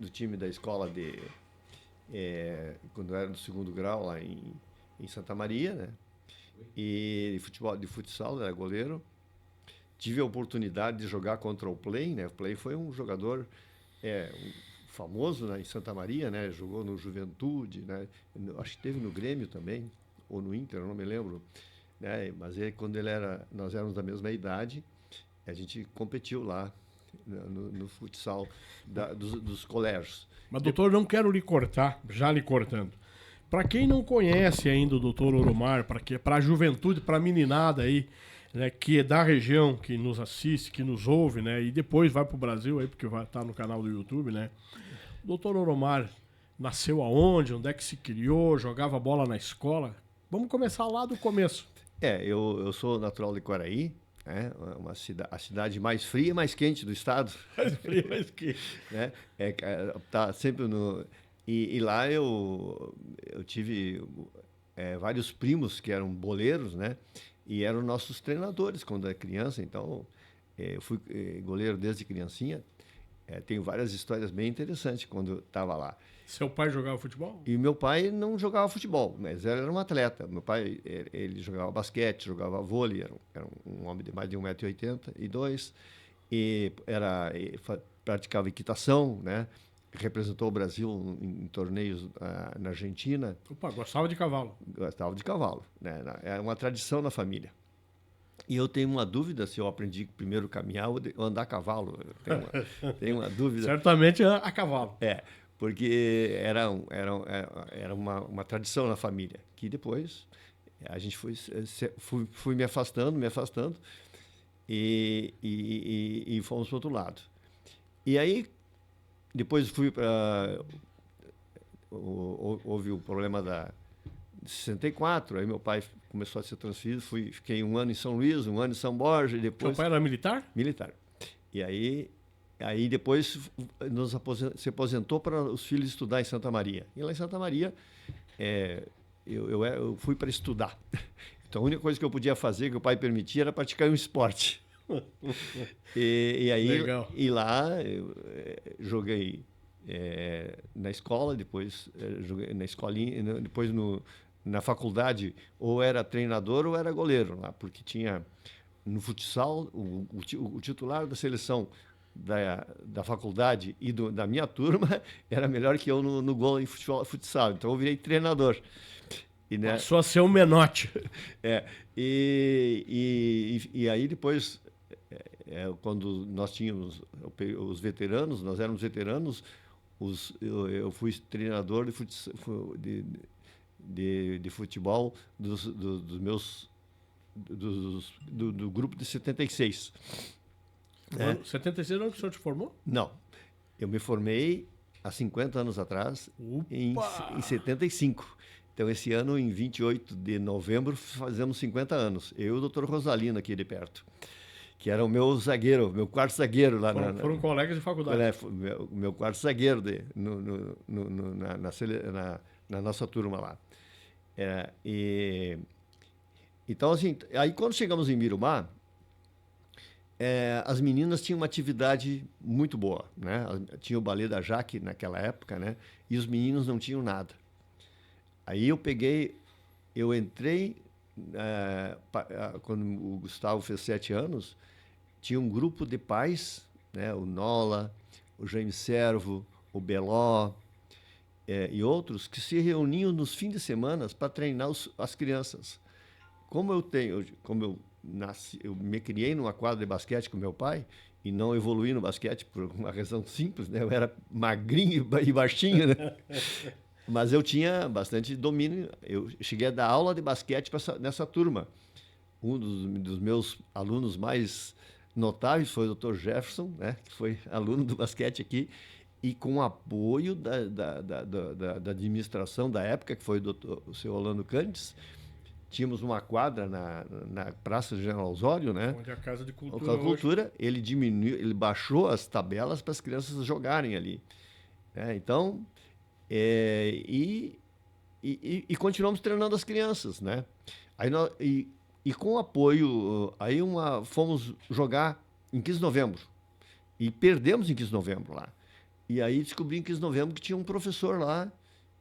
do time da escola quando eu era do segundo grau lá em Santa Maria, né? E de futsal, era goleiro. Tive a oportunidade de jogar contra o Play, né? O Play foi um jogador famoso, né, em Santa Maria, né? Jogou no Juventude, né? Acho que teve no Grêmio também, ou no Inter, não me lembro, né? Mas quando nós éramos da mesma idade, a gente competiu lá no futsal dos colégios. Mas, doutor, não quero lhe cortar, já lhe cortando. Para quem não conhece ainda o doutor Oromar, para a juventude, para a meninada aí, né, que é da região, que nos assiste, que nos ouve, né, e depois vai para o Brasil, aí, porque vai estar no canal do YouTube, né? O doutor Oromar nasceu aonde? Onde é que se criou? Jogava bola na escola? Vamos começar lá do começo. Eu sou natural de Quaraí, né? A cidade mais fria e mais quente do estado. Mais fria, mais quente. Né? Tá sempre no... E lá eu tive vários primos que eram boleiros, né? E eram nossos treinadores quando era criança. Então, eu fui goleiro desde criancinha. Tenho várias histórias bem interessantes quando eu estava lá. Seu pai jogava futebol? E meu pai não jogava futebol, mas ele era um atleta. Meu pai, ele jogava basquete, jogava vôlei, era um homem de mais de 1,82 m. E praticava equitação, né? Representou o Brasil em torneios na Argentina. Opa, gostava de cavalo. Gostava de cavalo, né? É uma tradição na família. E eu tenho uma dúvida se eu aprendi primeiro a caminhar ou andar a cavalo. Tenho uma dúvida. Certamente a cavalo. Porque era uma tradição na família, que depois a gente fui me afastando, e fomos para o outro lado. E aí, depois fui para... Houve o problema de 64, aí meu pai começou a ser transferido, fiquei 1 ano em São Luís, 1 ano em São Borja, e depois... Seu pai era militar? Militar. E aí depois se aposentou para os filhos estudar em Santa Maria. E lá em Santa Maria, eu fui para estudar. Então a única coisa que eu podia fazer, que o pai permitia, era praticar um esporte. Legal. E lá eu joguei na escola, depois joguei na escolinha, depois na faculdade, ou era treinador ou era goleiro lá, porque tinha no futsal o titular da seleção da faculdade e da minha turma era melhor que eu no gol em futsal. Então eu virei treinador. E, né, passou a ser um menote. E aí depois, quando nós tínhamos os veteranos, nós éramos veteranos, eu fui treinador de futebol do grupo de 76. 76 é o que o senhor te formou? Não. Eu me formei há 50 anos atrás, em 75. Então, esse ano, em 28 de novembro, fazemos 50 anos. Eu e o doutor Rosalino, aqui de perto, que era o meu zagueiro, meu quarto zagueiro lá. Foram colegas de faculdade. Meu quarto zagueiro na nossa turma lá. Então, assim, aí quando chegamos em Mirumá, as meninas tinham uma atividade muito boa, né? Tinha o balé da Jaque naquela época, né? E os meninos não tinham nada. Aí eu entrei, quando o Gustavo fez 7 anos, tinha um grupo de pais, né? O Nola, o Jaime Servo, o Beló, e outros, que se reuniam nos fins de semana para treinar as crianças. Como eu me criei numa quadra de basquete com meu pai e não evoluí no basquete por uma razão simples, né? Eu era magrinho e baixinho, né? Mas eu tinha bastante domínio. Eu cheguei a dar aula de basquete nessa turma. Um dos meus alunos mais notáveis foi o Dr. Jefferson, né? Que foi aluno do basquete aqui, e com o apoio da administração da época, que foi o seu Orlando Candes. Tínhamos uma quadra na Praça General Osório, né? Onde é a Casa de Cultura. Cultura, ele baixou as tabelas para as crianças jogarem ali. Então, e continuamos treinando as crianças, né? E com apoio, fomos jogar em 15 de novembro. E perdemos em 15 de novembro lá. E aí descobri em 15 de novembro que tinha um professor lá,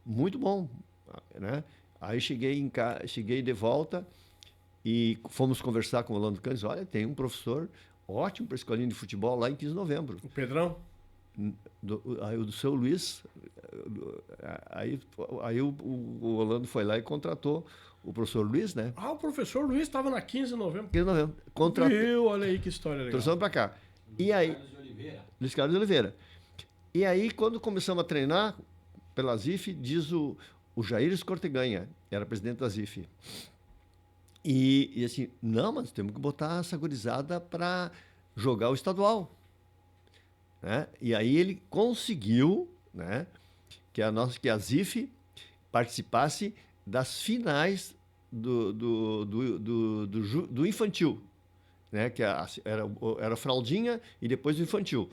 muito bom, né? Aí cheguei de volta e fomos conversar com o Orlando Canes. Olha, tem um professor ótimo para a escolinha de futebol lá em 15 de novembro. O Pedrão? Aí o do seu Luiz, aí o Orlando foi lá e contratou o professor Luiz, né? Ah, o professor Luiz estava na 15 de novembro. 15 de novembro. Contratou. Viu? Olha aí que história legal. Trouxemos para cá. E aí, Luiz Carlos de Oliveira. E aí, quando começamos a treinar pela ZIF, diz o Jair Escorteganha, era presidente da ZIF. E assim, não, mas temos que botar essa gurizada para jogar o estadual. Né? E aí ele conseguiu, né, que a ZIF participasse das finais do infantil, né, que era fraldinha e depois o infantil.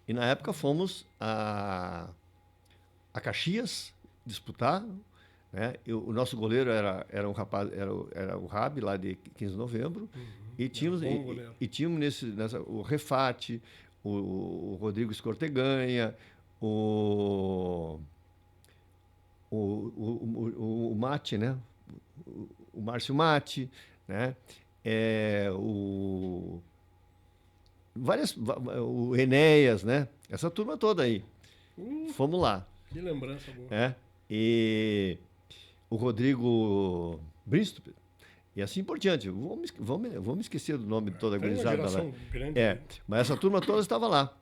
E na época fomos a Caxias disputar, né? O nosso goleiro era um rapaz, era o Rabi lá de 15 de novembro. E tínhamos o Refate, o Rodrigo Escorteganha, o Mate, né? O Márcio Mate, né? O Enéas, né? Essa turma toda aí. Fomos lá. Que lembrança boa. E o Rodrigo Bristow, e assim por diante. Vamos esquecer do nome de toda a gurizada lá. Grande, mas essa turma toda estava lá.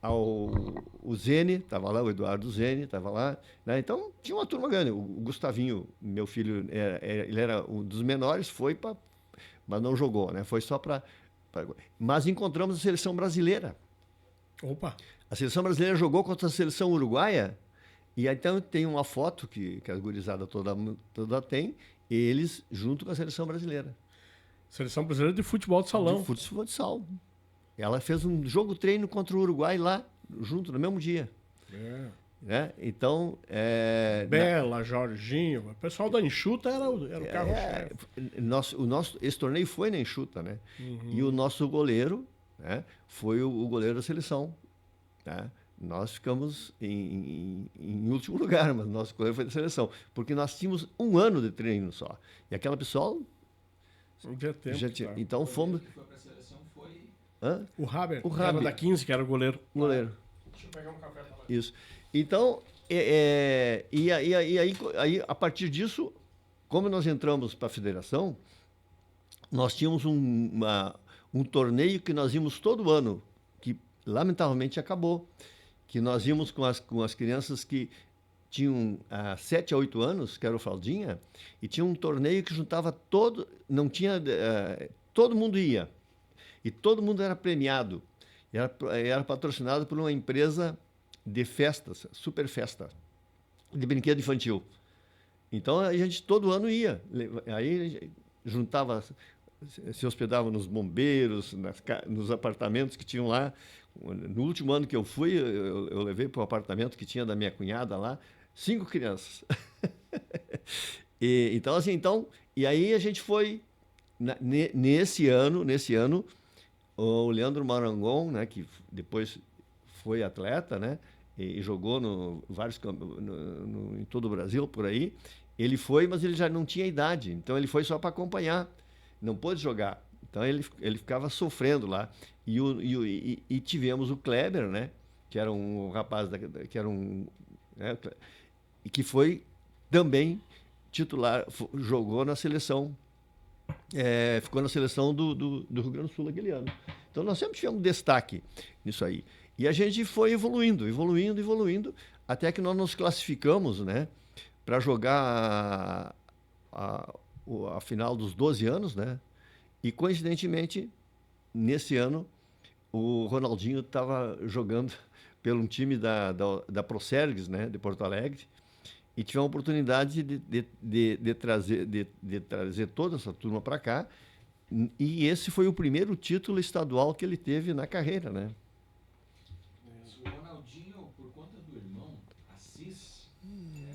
O Zene estava lá, o Eduardo Zene estava lá. Né? Então, tinha uma turma grande. O Gustavinho, meu filho, ele era um dos menores, mas não jogou, né? Foi só para... Mas encontramos a seleção brasileira. Opa! A seleção brasileira jogou contra a seleção uruguaia. E aí, então tem uma foto que a gurizada toda tem, eles junto com a seleção brasileira. Seleção brasileira de futebol de salão. De futebol de salão. Ela fez um jogo treino contra o Uruguai lá, junto, no mesmo dia. Né? Então... Bela, Jorginho, o pessoal da Enxuta era o carro-chefe. Esse torneio foi na Enxuta, né? E o nosso goleiro, né, foi o goleiro da seleção. Né? Nós ficamos em último lugar, mas nosso goleiro foi da seleção. Porque nós tínhamos um ano de treino só. E aquela pessoa... Então fomos... que foi para a seleção foi... O Haber, que era da 15, que era o goleiro. Goleiro. Deixa eu pegar um café pra lá. Isso. Então, aí, a partir disso, como nós entramos para a federação, nós tínhamos um torneio que nós íamos todo ano, que lamentavelmente acabou, que nós íamos com as crianças que tinham 7 a 8 anos, que era o Fraldinha, e tinha um torneio que juntava não tinha, todo mundo ia, e todo mundo era premiado, era patrocinado por uma empresa de festas, Super Festa, de brinquedo infantil. Então a gente todo ano ia, aí juntava, se hospedava nos bombeiros, nos apartamentos que tinham lá. No último ano que eu fui, eu levei para o apartamento que tinha da minha cunhada lá, 5 crianças. E aí a gente foi, nesse ano, o Leandro Marangon, né, que depois foi atleta, né, e jogou em todo o Brasil, por aí, ele foi, mas ele já não tinha idade, então ele foi só para acompanhar, não pôde jogar. Então ele ficava sofrendo lá. E tivemos o Kleber, né, que era um rapaz, que era né, e que foi também titular, jogou na seleção, ficou na seleção do Rio Grande do Sul aquele ano. Então nós sempre tivemos destaque nisso aí. E a gente foi evoluindo, até que nós nos classificamos, né, para jogar a final dos 12 anos, né? E coincidentemente, nesse ano, o Ronaldinho estava jogando pelo um time da Procergs, né, de Porto Alegre, e tive a oportunidade de trazer toda essa turma para cá. E esse foi o primeiro título estadual que ele teve na carreira, né? O Ronaldinho, por conta do irmão, Assis,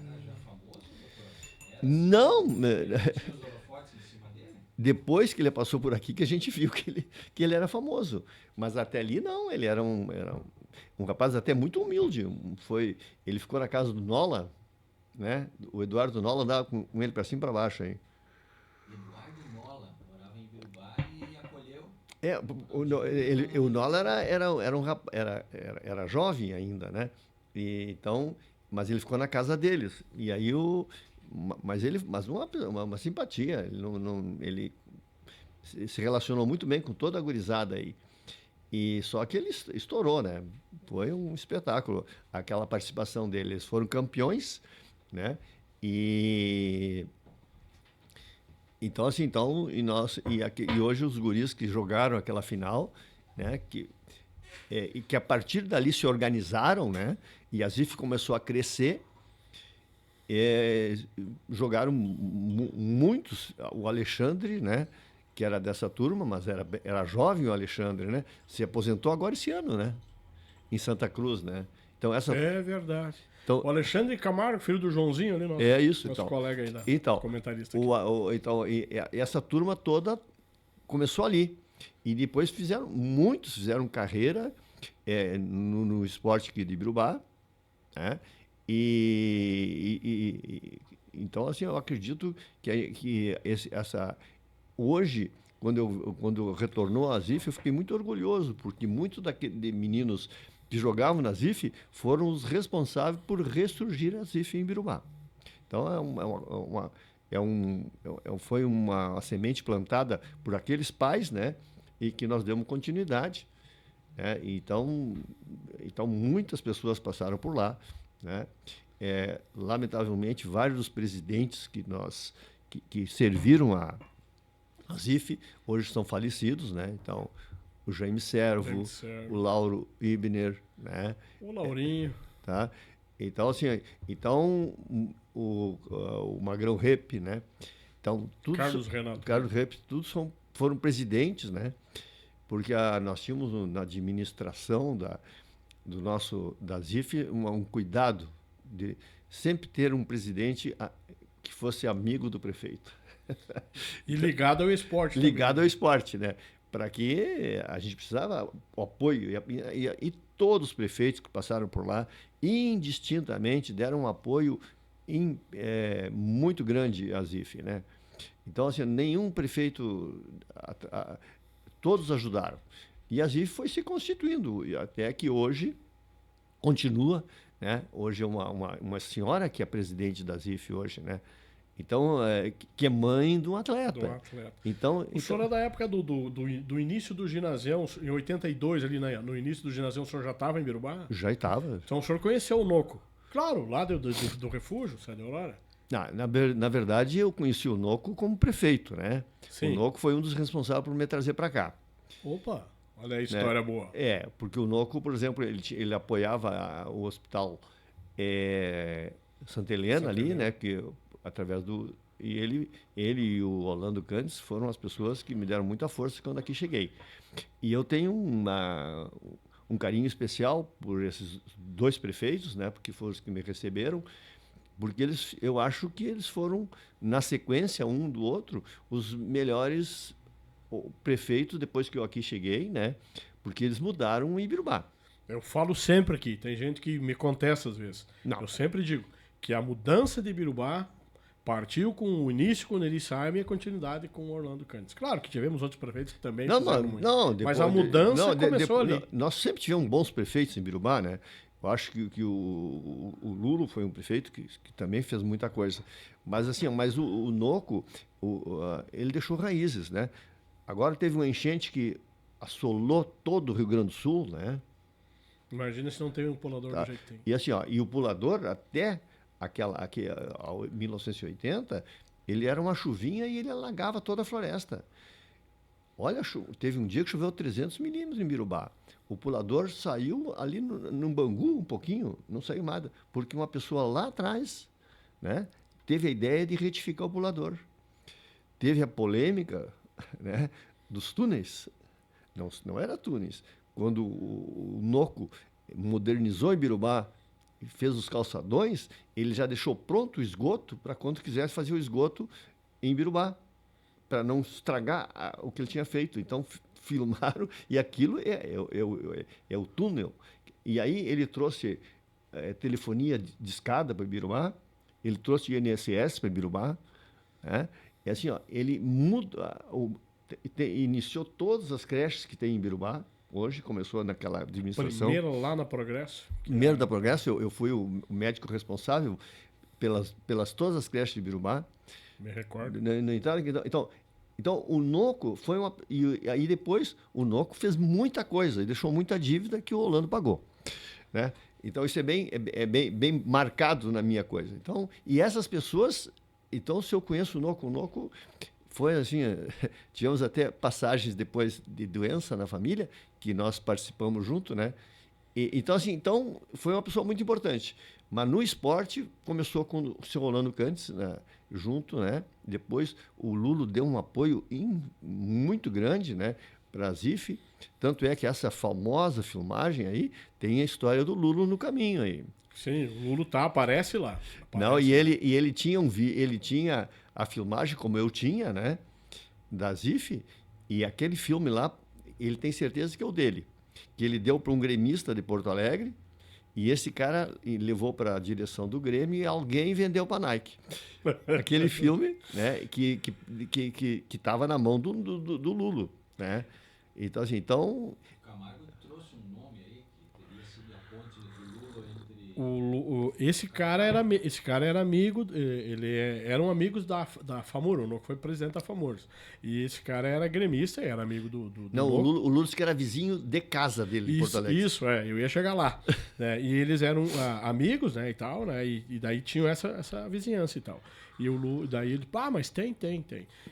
era já famoso, doutor? Não! Tinha os holofotes em cima dele? Depois que ele passou por aqui, que a gente viu que ele era famoso. Mas até ali, não. Ele era um rapaz até muito humilde. Ele ficou na casa do Nola, né? O Eduardo Nola andava com ele para cima e para baixo, hein? Eduardo Nola morava em Birubá e acolheu. O Nola era jovem ainda, né? Então, mas ele ficou na casa deles. E aí mas uma simpatia. Ele se relacionou muito bem com toda a gurizada aí. E só que ele estourou, né? Foi um espetáculo. Aquela participação deles. Eles foram campeões, né? E então, assim, e hoje os guris que jogaram aquela final, né? E que a partir dali se organizaram, né? E a ZIF começou a crescer. Jogaram muitos. O Alexandre, né? Que era dessa turma, mas era jovem o Alexandre, né? Se aposentou agora esse ano, né? Em Santa Cruz, né? Então É verdade. Então, o Alexandre Camargo, filho do Joãozinho ali, nosso então, colega aí da comentarista aqui. Essa turma toda começou ali. E depois muitos fizeram carreira no esporte aqui de Birubá, né? Então, assim, eu acredito que hoje, quando retornou a ZIF, eu fiquei muito orgulhoso, porque muitos de meninos que jogavam na ZIF foram os responsáveis por ressurgir a ZIF em Birubá. Então, foi uma semente plantada por aqueles pais, né? E que nós demos continuidade. Né? Então, muitas pessoas passaram por lá. Né? Lamentavelmente, vários dos presidentes que serviram a ZIF hoje estão falecidos, né? Então, o Jaime Servo, o Lauro Ibner, né? O Laurinho. Tá? Então, assim, o Magrão Rep, né? Então, Carlos Renato. Carlos Rep, todos foram presidentes, né? Porque nós tínhamos na administração da ZIF um cuidado de sempre ter um presidente que fosse amigo do prefeito. E ligado ao esporte. Ligado ao esporte, né? Para que a gente precisava o apoio. E todos os prefeitos que passaram por lá, indistintamente, deram um apoio muito grande à ZIF, né? Então, assim, nenhum prefeito... todos ajudaram. E a ZIF foi se constituindo, até que hoje continua, né? Hoje é uma senhora que é presidente da ZIF hoje, né? Então, que é mãe de um atleta. Então, o senhor é da época do início do ginasião, em 82, ali no início do ginasião, o senhor já estava em Birubá? Já estava. Então o senhor conheceu o Noco? Claro, lá do refúgio, Sé de Aurora. Na verdade, eu conheci o Noco como prefeito, né? Sim. O Noco foi um dos responsáveis por me trazer para cá. Opa, olha a história boa. Porque o Noco, por exemplo, ele apoiava o hospital Santa Helena ali, né? Que através do... E ele e o Orlando Candes foram as pessoas que me deram muita força quando aqui cheguei. E eu tenho um carinho especial por esses dois prefeitos, né? Porque foram os que me receberam, porque eu acho que eles foram, na sequência, um do outro, os melhores prefeitos depois que eu aqui cheguei, né? Porque eles mudaram o Ibirubá. Eu falo sempre aqui, tem gente que me contesta às vezes. Não. Eu sempre digo que a mudança de Ibirubá partiu com o início com o Neri Saime e a continuidade com o Orlando Candes. Claro que tivemos outros prefeitos que também fizeram muito. Mas a mudança começou ali. Nós sempre tivemos bons prefeitos em Ibirubá, né? Eu acho que o Lulo foi um prefeito que também fez muita coisa. Mas assim, o Noco, ele deixou raízes, né? Agora teve uma enchente que assolou todo o Rio Grande do Sul, né? Imagina se não tem um pulador do jeito que tem. E assim, e o pulador até 1980, ele era uma chuvinha e ele alagava toda a floresta. Olha, teve um dia que choveu 300 milímetros em Birubá. O pulador saiu ali no Bangu um pouquinho, não saiu nada, porque uma pessoa lá atrás, né, teve a ideia de retificar o pulador. Teve a polêmica, né, dos túneis. Não era túneis. Quando o Noco modernizou em Birubá e fez os calçadões, ele já deixou pronto o esgoto para quando quisesse fazer o esgoto em Birubá, para não estragar o que ele tinha feito. Então, filmaram, e aquilo é o túnel. E aí ele trouxe telefonia de escada para Ibirubá, ele trouxe INSS para Ibirubá, né? E assim, ó, ele iniciou todas as creches que tem em Ibirubá. Hoje começou naquela administração. Primeiro lá na Progresso. Primeiro da Progresso, eu fui o médico responsável pelas todas as creches de Ibirubá. Me recordo. Então, o Noco foi uma. E aí depois o Noco fez muita coisa e deixou muita dívida que o Orlando pagou, né? Então, isso é bem marcado na minha coisa. Então, e essas pessoas. Então, se eu conheço o Noco foi assim. Tivemos até passagens depois de doença na família, que nós participamos junto, né? Então, foi uma pessoa muito importante. Mas no esporte, começou com o seu Orlando Cantes, né, junto, né? Depois, o Lulo deu um apoio muito grande, né, para a ZIF. Tanto é que essa famosa filmagem aí tem a história do Lulo no caminho aí. Sim, o Lulo aparece lá. Não, e ele tinha a filmagem, como eu tinha, né, da ZIF, e aquele filme lá, ele tem certeza que é o dele. Que ele deu para um gremista de Porto Alegre, e esse cara levou para a direção do Grêmio e alguém vendeu para a Nike. Aquele filme, né, que estava na mão do Lulo, né? Então, assim, O Camargo trouxe um nome aí que teria sido a ponte do Lulo entre... Esse cara era amigo, eram amigos da FAMUR, o Noco foi presidente da FAMUR. E esse cara era gremista e era amigo do Não, Noco. o Lulo disse que era vizinho de casa dele, em Porto Alegre. Isso, eu ia chegar lá. Né? E eles eram amigos, né, e tal, né? E daí tinham essa vizinhança e tal. E o Lulo, daí ele, mas tem.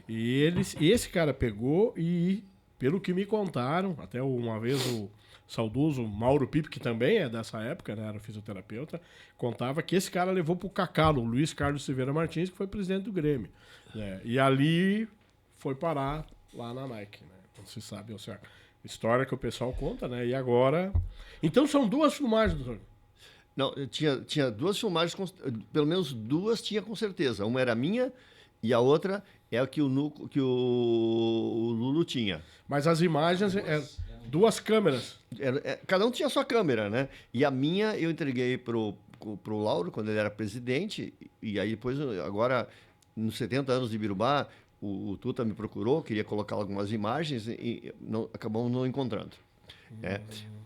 E esse cara pegou e, pelo que me contaram, até uma vez o saudoso Mauro Pipe, que também é dessa época, né, era fisioterapeuta, contava que esse cara levou pro Cacalo, o Luiz Carlos Silveira Martins, que foi presidente do Grêmio. Né? E ali foi parar lá na Nike, né? Não se sabe, história que o pessoal conta, né? E agora... Então são duas filmagens, doutor? Não, tinha duas filmagens, pelo menos duas tinha com certeza. Uma era minha e a outra é a que o Lulo tinha. Mas as imagens duas câmeras. Cada um tinha a sua câmera, né? E a minha eu entreguei pro Lauro, quando ele era presidente, e aí depois, agora, nos 70 anos de Ibirubá, o Tuta me procurou, queria colocar algumas imagens e acabamos não encontrando.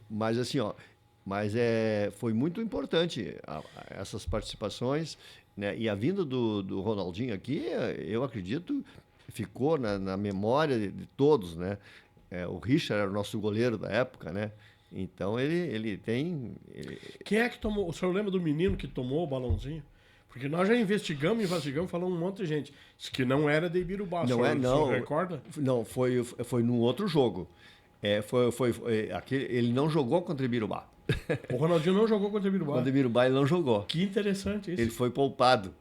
Mas assim, foi muito importante essas participações, né? E a vinda do Ronaldinho aqui, eu acredito, ficou na memória de todos, né? O Richard era o nosso goleiro da época, né? Então ele tem... Quem é que tomou? O senhor lembra do menino que tomou o balãozinho? Porque nós já investigamos, falando um monte de gente. Isso que não era de Ibirubá, o senhor recorda? Não, foi num outro jogo. Ele não jogou contra o Ibirubá. O Ronaldinho não jogou contra o Ibirubá? Contra o Ibirubá ele não jogou. Que interessante isso. Ele foi poupado.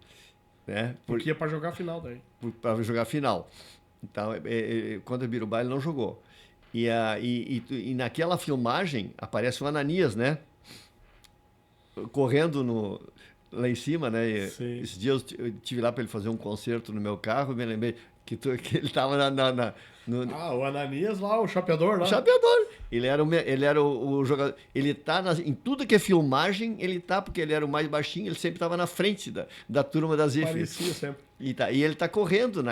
Né? Porque ia para jogar a final daí. Para jogar a final. Então, contra o Ibirubá ele não jogou. E naquela filmagem aparece o Ananias, né? Correndo lá em cima, né? Esses dias eu estive lá para ele fazer um concerto no meu carro e me lembrei que ele estava o Ananias lá, o chapeador lá. O chapeador. Ele era o jogador. Ele tá em tudo que é filmagem, ele tá, porque ele era o mais baixinho, ele sempre estava na frente da turma das IFES. Parecia sempre. E ele está correndo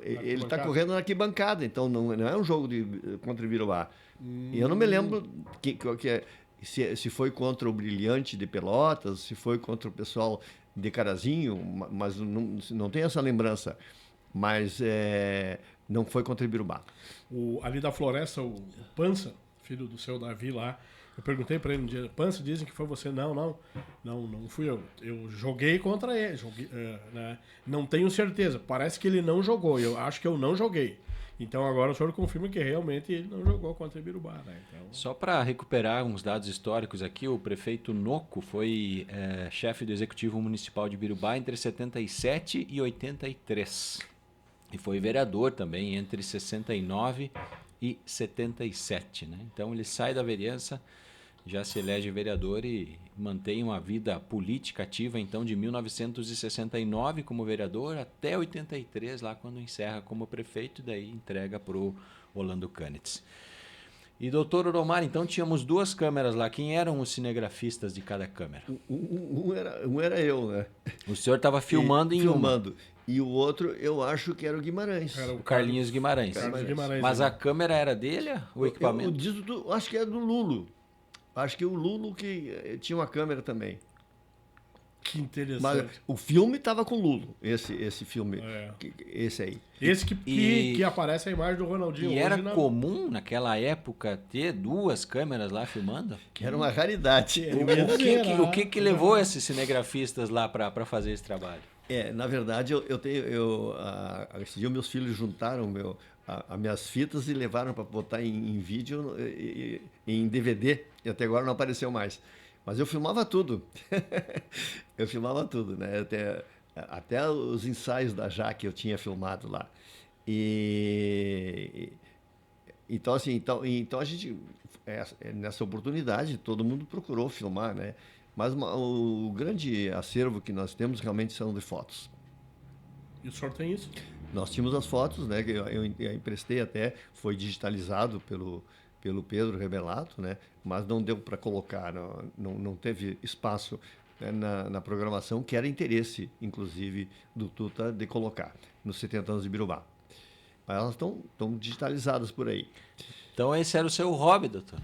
ele tá correndo na arquibancada, então não é um jogo contra o Ibirubá. E eu não me lembro se foi contra o Brilhante de Pelotas, se foi contra o pessoal de Carazinho, mas não tenho essa lembrança. Mas não foi contra o Ibirubá. Ali da Floresta, o Pança, filho do seu Davi lá, eu perguntei para ele um dia, Pança, dizem que foi você. Não fui eu. Eu joguei contra ele. Né? Não tenho certeza. Parece que ele não jogou. Eu acho que eu não joguei. Então agora o senhor confirma que realmente ele não jogou contra o Ibirubá. Né? Então... Só para recuperar uns dados históricos aqui, o prefeito Noco foi chefe do Executivo Municipal de Ibirubá entre 77 e 83. E foi vereador também entre 69 e 77. Né? Então ele sai da vereança, já se elege vereador e mantém uma vida política ativa então de 1969 como vereador até 83, lá quando encerra como prefeito, e daí entrega para o Orlando Canitz. E doutor Oromar, então tínhamos 2 câmeras lá. Quem eram os cinegrafistas de cada câmera? Um era eu, né? O senhor estava filmando em uma. Filmando. E o outro, eu acho que era o Guimarães. Era O Carlinhos Guimarães. Carlos Guimarães. Mas né? a câmera era dele, o equipamento? Acho que é do Lulo. Acho que o Lulo que tinha uma câmera também. Que Mas interessante. o filme estava com o Lulo, esse filme, É. esse aí. Esse E- que aparece a imagem do Ronaldinho. E hoje era na- comum naquela época ter 2 câmeras lá filmando? Que era uma raridade. O que levou esses cinegrafistas lá para fazer esse trabalho? Na verdade, esse dia meus filhos juntaram as minhas fitas e levaram para botar em vídeo, em DVD, e até agora não apareceu mais. Mas eu filmava tudo. Eu filmava tudo, né? Até os ensaios da Jaque eu tinha filmado lá. Então, assim, então a gente, nessa oportunidade, todo mundo procurou filmar, né? Mas o grande acervo que nós temos realmente são de fotos. E o senhor tem isso? Nós tínhamos as fotos, né? Que eu emprestei até, foi digitalizado pelo Pedro Rebelato, né? Mas não deu para colocar, não teve espaço, né, na programação, que era interesse, inclusive, do Tuta de colocar, nos 70 anos de Birubá. Mas elas estão digitalizadas por aí. Então esse era o seu hobby, doutor?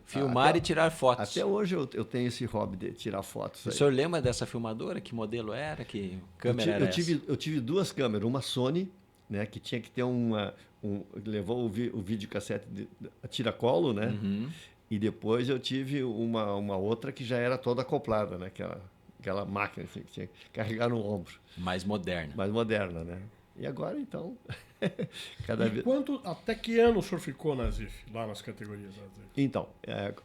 Filmar e tirar fotos. Até hoje eu tenho esse hobby de tirar fotos. O Aí. senhor lembra dessa filmadora? Que modelo era? Que câmera era essa? Eu tive 2 câmeras, uma Sony, né, que tinha que ter levou o videocassete a tiracolo, né? Uhum. E depois eu tive uma outra que já era toda acoplada, né? Aquela máquina assim, que tinha que carregar no ombro, Mais moderna. mais moderna, né? E agora, então, cada E vez... até que ano o senhor ficou na ZIF, lá nas categorias da ZIF? Então,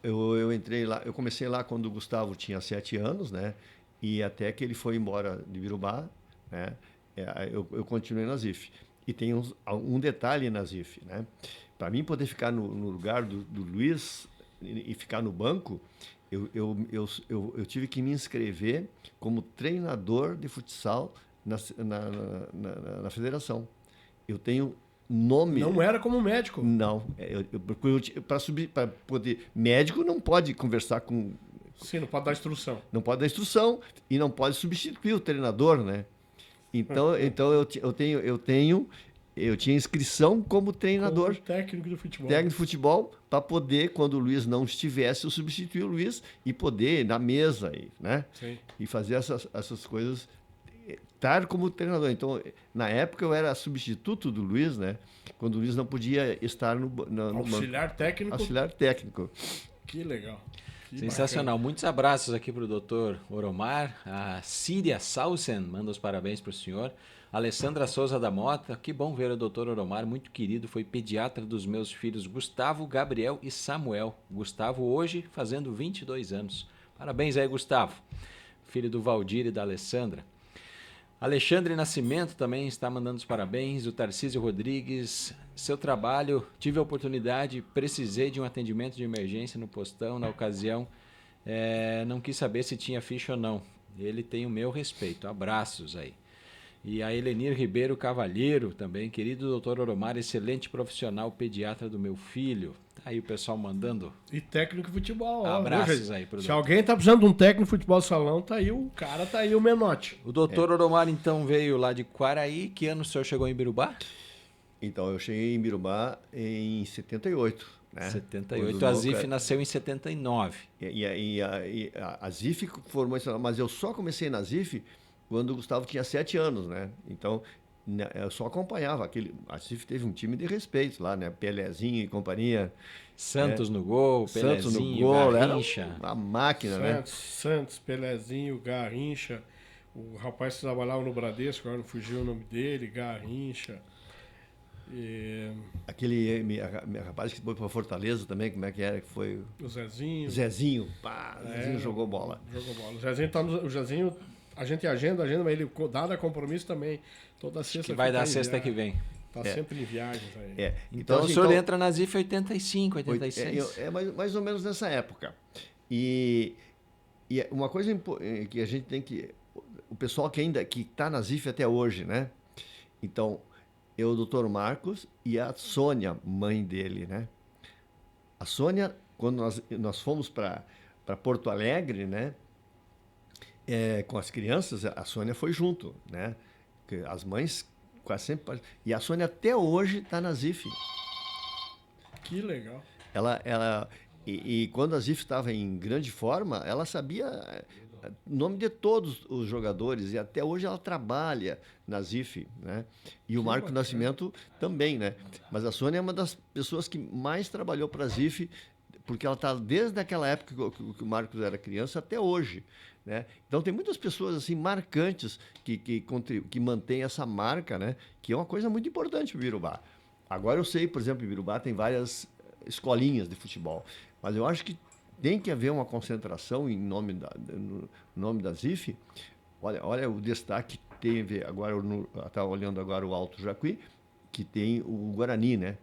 eu entrei lá, eu comecei lá quando o Gustavo tinha 7 anos, né? E até que ele foi embora de Birubá, né? Eu continuei na ZIF. E tem um detalhe na ZIF, né? Para mim poder ficar no lugar do Luiz e ficar no banco, eu tive que me inscrever como treinador de futsal na federação. Eu tenho nome... Não era como médico. Não. Para subir, para poder... Médico não pode conversar com... Sim, não pode dar instrução. Não pode dar instrução e não pode substituir o treinador, né? Então eu tinha inscrição como treinador, Como técnico de futebol. técnico de futebol, para poder, quando o Luiz não estivesse, eu substituir o Luiz e poder ir na mesa, né? Sim. E fazer essas coisas, estar como treinador. Então, na época, eu era substituto do Luiz, né? Quando o Luiz não podia estar no Auxiliar técnico. auxiliar técnico. Que legal. Que Sensacional. bacana. Muitos abraços aqui para o doutor Oromar. A Síria Sausen manda os parabéns para o senhor. Alessandra Souza da Mota. Que bom ver o doutor Oromar, muito querido. Foi pediatra dos meus filhos Gustavo, Gabriel e Samuel. Gustavo hoje fazendo 22 anos. Parabéns aí, Gustavo. Filho do Valdir e da Alessandra. Alexandre Nascimento também está mandando os parabéns. O Tarcísio Rodrigues, seu trabalho, tive a oportunidade, precisei de um atendimento de emergência no postão. Na ocasião, não quis saber se tinha ficha ou não. Ele tem o meu respeito. Abraços aí. E a Helenir Ribeiro Cavalheiro também, querido doutor Oromar, excelente profissional, pediatra do meu filho. Tá aí o pessoal mandando E técnico de futebol. ó. abraços Veja, aí pro se doutor. alguém tá precisando de um técnico de futebol de salão, tá aí o cara, tá aí o Menotti. O doutor Oromar, então, veio lá de Quaraí. Que ano o senhor chegou em Birubá? Então, eu cheguei em Birubá em 78. Né? 78. Quando A o ZIF Noca- nasceu em 79. a ZIF formou isso, mas eu só comecei na ZIF quando o Gustavo tinha 7 anos, né? Então, eu só acompanhava. A ZIF teve um time de respeito lá, né? Pelezinho e companhia. Santos no gol, Santos no Pelezinho, gol, Garrincha. era uma máquina, né? Santos, Pelezinho, Garrincha. O rapaz que trabalhava no Bradesco, agora não fugiu o nome dele, Garrincha. E Aquele rapaz que foi para Fortaleza também, como é que era? Que foi o Zezinho. Zezinho. Pá, Zezinho jogou bola. Jogou bola. O Zezinho tá o Zezinho, a gente agenda, mas ele, dado compromisso também, toda sexta Que vai dar sexta que vem. Tá sempre em viagens aí. Então, o assim, senhor entra na ZIF 85, 86. Mais ou menos nessa época. E uma coisa que a gente tem que... O pessoal que está na ZIF até hoje, né? Então, o doutor Marcos e a Sônia, mãe dele, né? A Sônia, quando nós fomos para Porto Alegre, né? Com as crianças, a Sônia foi junto, né? Porque as mães quase sempre... E a Sônia até hoje está na ZIF. Que legal. E quando a ZIF estava em grande forma, ela sabia o nome de todos os jogadores. E até hoje ela trabalha na ZIF, né? E o Marco Nascimento também, né? Mas a Sônia é uma das pessoas que mais trabalhou para a ZIF, porque ela está desde aquela época que o Marcos era criança até hoje, né? Então tem muitas pessoas assim marcantes que mantêm essa marca, né? Que é uma coisa muito importante para o Birubá. Agora eu sei, por exemplo, em Birubá tem várias escolinhas de futebol, mas eu acho que tem que haver uma concentração no nome da ZIF. Olha o destaque que teve agora, está olhando agora o Alto Jacuí, que tem o Guarani, né?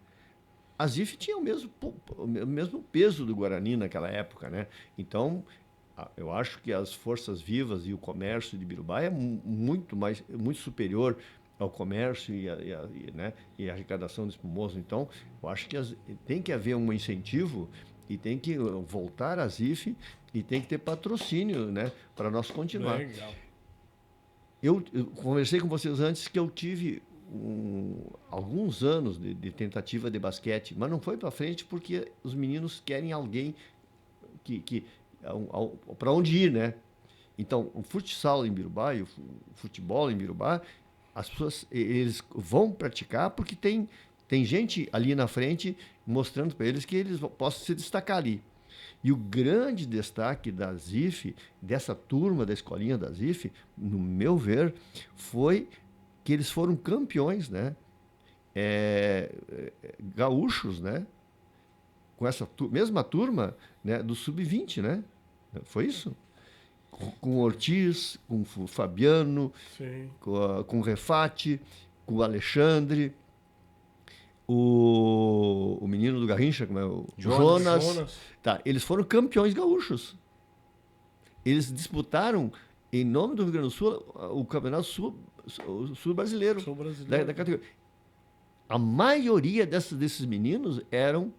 A ZIF tinha o mesmo peso do Guarani naquela época, né? Então, eu acho que as forças vivas e o comércio de Birubá é muito superior ao comércio né? E a arrecadação do espumoso. Então, eu acho que tem que haver um incentivo e tem que voltar à ZIF e tem que ter patrocínio, né? Para nós continuar. Legal. Eu conversei com vocês antes que eu tive alguns anos de tentativa de basquete, mas não foi para frente porque os meninos querem alguém para onde ir, né? Então, o futsal em Birubá e o futebol em Birubá, as pessoas eles vão praticar porque tem gente ali na frente mostrando para eles que eles possam se destacar ali. E o grande destaque da ZIF, dessa turma da escolinha da ZIF, no meu ver, foi que eles foram campeões, né? Gaúchos, né? Com essa mesma turma, né? Do Sub-20, né? Foi isso? Com o Ortiz, com o Fabiano, com o Refati, com o Alexandre, o menino do Garrincha, como é o Jonas. Tá, eles foram campeões gaúchos. Eles disputaram, em nome do Rio Grande do Sul, o Campeonato Sul Brasileiro. Da categoria. A maioria desses meninos eram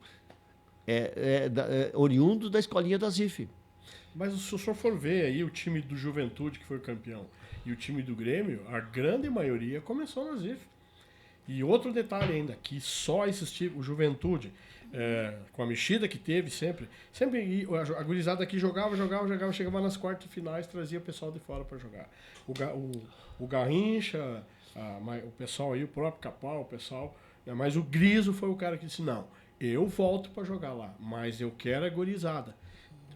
oriundos da escolinha da ZIF. Mas se o senhor for ver aí o time do Juventude, que foi o campeão, e o time do Grêmio, a grande maioria começou na ZIF. E outro detalhe ainda, que só esses tipos, o Juventude, com a mexida que teve sempre a gurizada aqui jogava, chegava nas quartas finais, trazia o pessoal de fora para jogar. O Garrincha, o pessoal aí, o próprio Capal, o pessoal, né, mas o Griso foi o cara que disse, não, eu volto para jogar lá, mas eu quero a gurizada.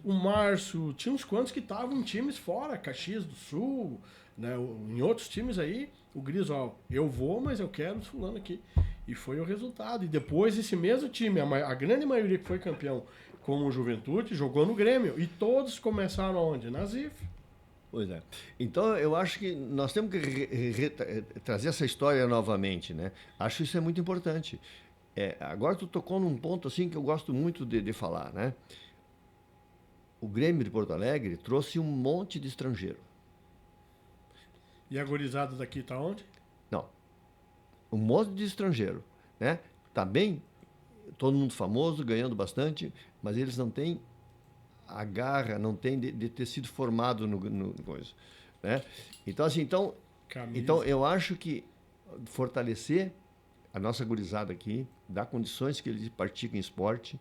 O Márcio, tinha uns quantos que estavam em times fora, Caxias do Sul, né, em outros times aí, o Griso, eu vou, mas eu quero o fulano aqui. E foi o resultado. E depois esse mesmo time, a grande maioria que foi campeão com o Juventude, jogou no Grêmio. E todos começaram onde? Na ZIF. Pois é. Então, eu acho que nós temos que trazer essa história novamente, né? Acho isso é muito importante. Agora tu tocou num ponto assim que eu gosto muito de falar, né? O Grêmio de Porto Alegre trouxe um monte de estrangeiro. E a gurizada daqui tá onde? Não. Um monte de estrangeiro, né? Tá bem, todo mundo famoso, ganhando bastante, mas eles não têm a garra, não têm de ter sido formado no coisa, né? Então, assim, então eu acho que fortalecer a nossa gurizada aqui, dar condições que eles pratiquem esporte.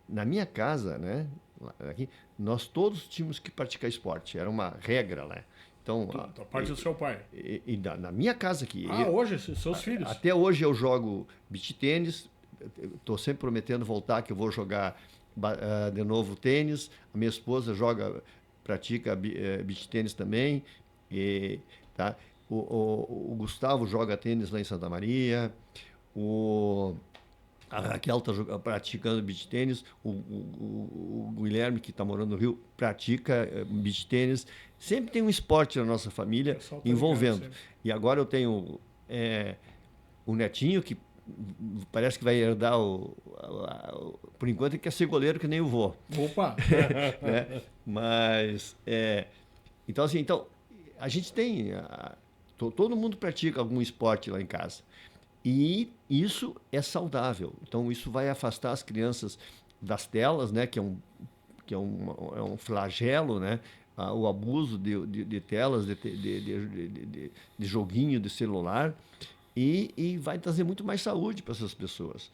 Na minha casa, né? Aqui, nós todos tínhamos que praticar esporte, era uma regra, né? Então, a parte do seu pai. Na minha casa aqui. Hoje, seus filhos. Até hoje eu jogo beach tênis, estou sempre prometendo voltar que eu vou jogar de novo tênis. A minha esposa pratica beach tênis também. Tá? O Gustavo joga tênis lá em Santa Maria. A Raquel está praticando beach tênis, o Guilherme, que está morando no Rio, pratica beach tênis. Sempre tem um esporte na nossa família envolvendo. E agora eu tenho o netinho, que parece que vai herdar por enquanto ele quer ser goleiro que nem o vô. Opa! Né? Mas, então assim, a gente tem, todo mundo pratica algum esporte lá em casa. E isso é saudável. Então, isso vai afastar as crianças das telas, né, é um flagelo, né, o abuso de telas, de joguinho de celular, e vai trazer muito mais saúde para essas pessoas.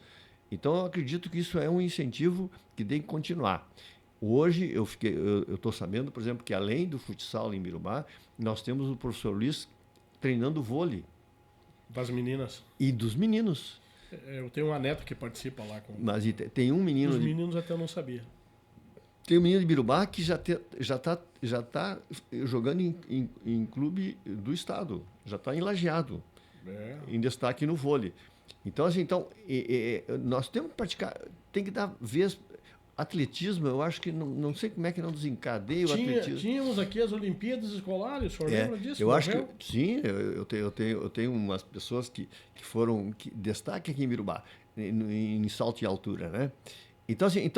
Então, eu acredito que isso é um incentivo que tem que continuar. Hoje, eu estou sabendo, por exemplo, que além do futsal em Birubá, nós temos o professor Luiz treinando vôlei. Das meninas. E dos meninos. Eu tenho uma neta que participa lá. Mas tem um menino... Os meninos até eu não sabia. Tem um menino de Birubá que já tá jogando em clube do estado. Já está em Lajeado. Em destaque no vôlei. Então, assim, nós temos que praticar... Tem que dar vez... Atletismo, eu acho que não sei como é que não desencadeia o atletismo. Tínhamos aqui as Olimpíadas Escolares, o senhor lembra disso? Eu acho que sim, eu tenho umas pessoas que foram destaque aqui em Birubá, em salto e altura, né? Então, assim,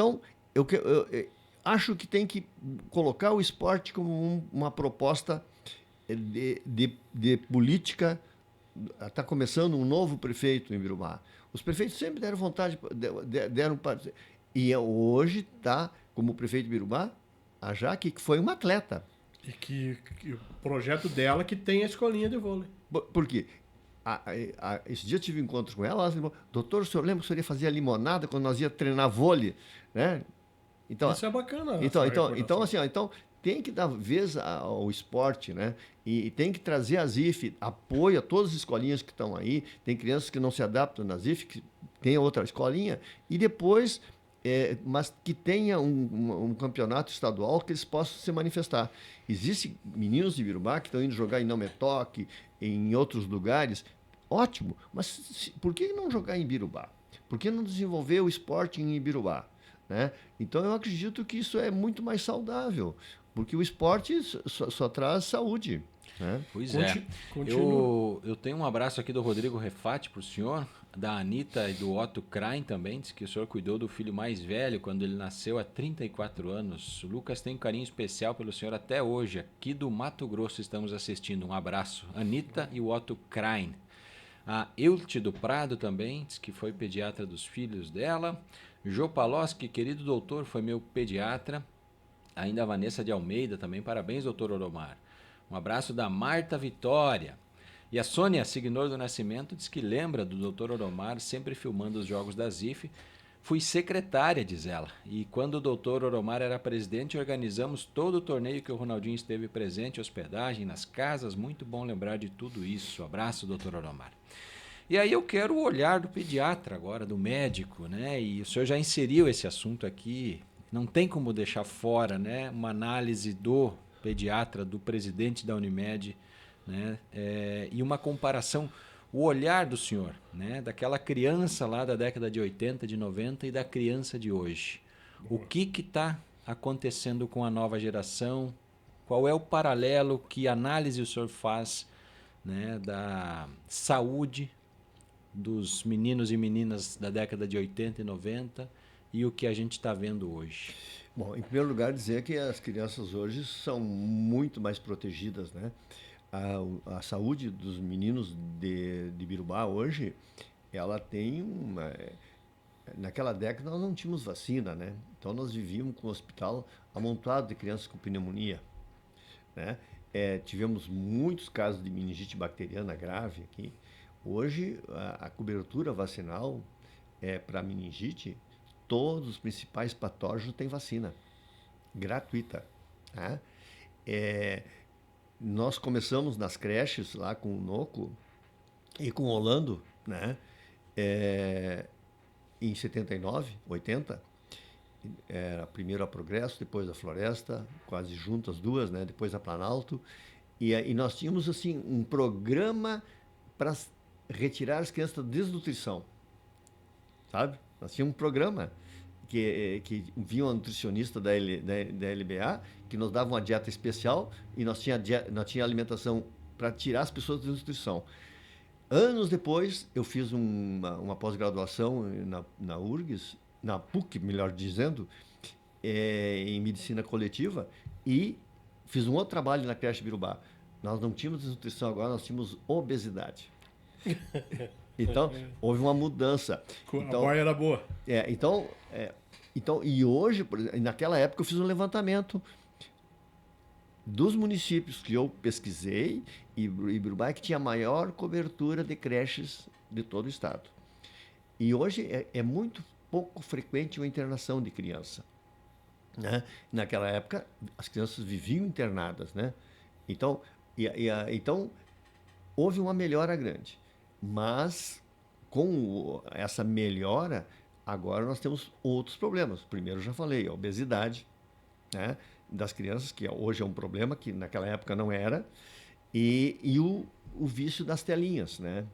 eu acho que tem que colocar o esporte como uma proposta de política. Está começando um novo prefeito em Birubá. Os prefeitos sempre deram vontade, deram para... E hoje está como prefeito de Birubá a Jaque, que foi uma atleta. E que o projeto dela que tem a escolinha de vôlei. Por quê? Esse dia eu tive um encontro com ela falou, doutor, o senhor lembra que o senhor ia fazer a limonada quando nós ia treinar vôlei? Né? Então, isso é bacana. Então, assim, tem que dar vez ao esporte, né? E tem que trazer a ZIF, apoio a todas as escolinhas que estão aí. Tem crianças que não se adaptam na ZIF, que tem outra escolinha, e depois... mas que tenha um campeonato estadual que eles possam se manifestar. Existem meninos de Birubá que estão indo jogar em Não Me Toque, em outros lugares. Ótimo, mas por que não jogar em Birubá? Por que não desenvolver o esporte em Birubá? Né? Então, eu acredito que isso é muito mais saudável, porque o esporte só traz saúde. Né? Pois é. Eu tenho um abraço aqui do Rodrigo Refati para o senhor, da Anitta e do Otto Krain também, diz que o senhor cuidou do filho mais velho quando ele nasceu há 34 anos. O Lucas tem um carinho especial pelo senhor até hoje. Aqui do Mato Grosso estamos assistindo. Um abraço. Anitta e o Otto Krain. A Eulte do Prado também, diz que foi pediatra dos filhos dela. Jô Paloski, querido doutor, foi meu pediatra. Ainda a Vanessa de Almeida também. Parabéns, doutor Oromar. Um abraço da Marta Vitória. E a Sônia Signor do Nascimento diz que lembra do Dr. Oromar sempre filmando os jogos da ZIF. Fui secretária, diz ela. E quando o Dr. Oromar era presidente, organizamos todo o torneio que o Ronaldinho esteve presente, hospedagem nas casas. Muito bom lembrar de tudo isso. Abraço, Dr. Oromar. E aí eu quero o olhar do pediatra agora, do médico, né? E o senhor já inseriu esse assunto aqui. Não tem como deixar fora, né? Uma análise do pediatra, do presidente da Unimed, né? E uma comparação, o olhar do senhor, né? Daquela criança lá da década de 80, de 90 e da criança de hoje. O que está acontecendo com a nova geração? Qual é o paralelo, que análise o senhor faz, né, da saúde dos meninos e meninas da década de 80 e 90 e o que a gente está vendo hoje? Bom, em primeiro lugar, dizer que as crianças hoje são muito mais protegidas, né? A saúde dos meninos de Birubá hoje, ela tem uma... Naquela década nós não tínhamos vacina, né? Então nós vivíamos com o hospital amontoado de crianças com pneumonia, né? Tivemos muitos casos de meningite bacteriana grave aqui. Hoje a cobertura vacinal para meningite, todos os principais patógenos têm vacina gratuita, tá? Nós começamos nas creches lá com o Noco e com o Orlando, né? Em 79, 80, era primeiro a Progresso, depois a Floresta, quase juntas duas, né? Depois a Planalto. E nós tínhamos assim um programa para retirar as crianças da desnutrição, sabe? Nós tínhamos um programa que vinha uma nutricionista da LBA, que nos dava uma dieta especial e nós tinha alimentação para tirar as pessoas da desnutrição. Anos depois, eu fiz uma pós-graduação na URGS, na PUC, melhor dizendo, em medicina coletiva, e fiz um outro trabalho na creche Birubá. Nós não tínhamos desnutrição agora, nós tínhamos obesidade. Então, houve uma mudança. A boia era boa. Então, e hoje, naquela época, eu fiz um levantamento dos municípios que eu pesquisei, e Ibiruba é que tinha a maior cobertura de creches de todo o estado. E hoje é muito pouco frequente uma internação de criança, né? Naquela época, as crianças viviam internadas, né? Então, então houve uma melhora grande. Mas, com essa melhora, agora nós temos outros problemas. Primeiro, eu já falei, a obesidade, né, das crianças, que hoje é um problema, que naquela época não era, e o vício das telinhas, né?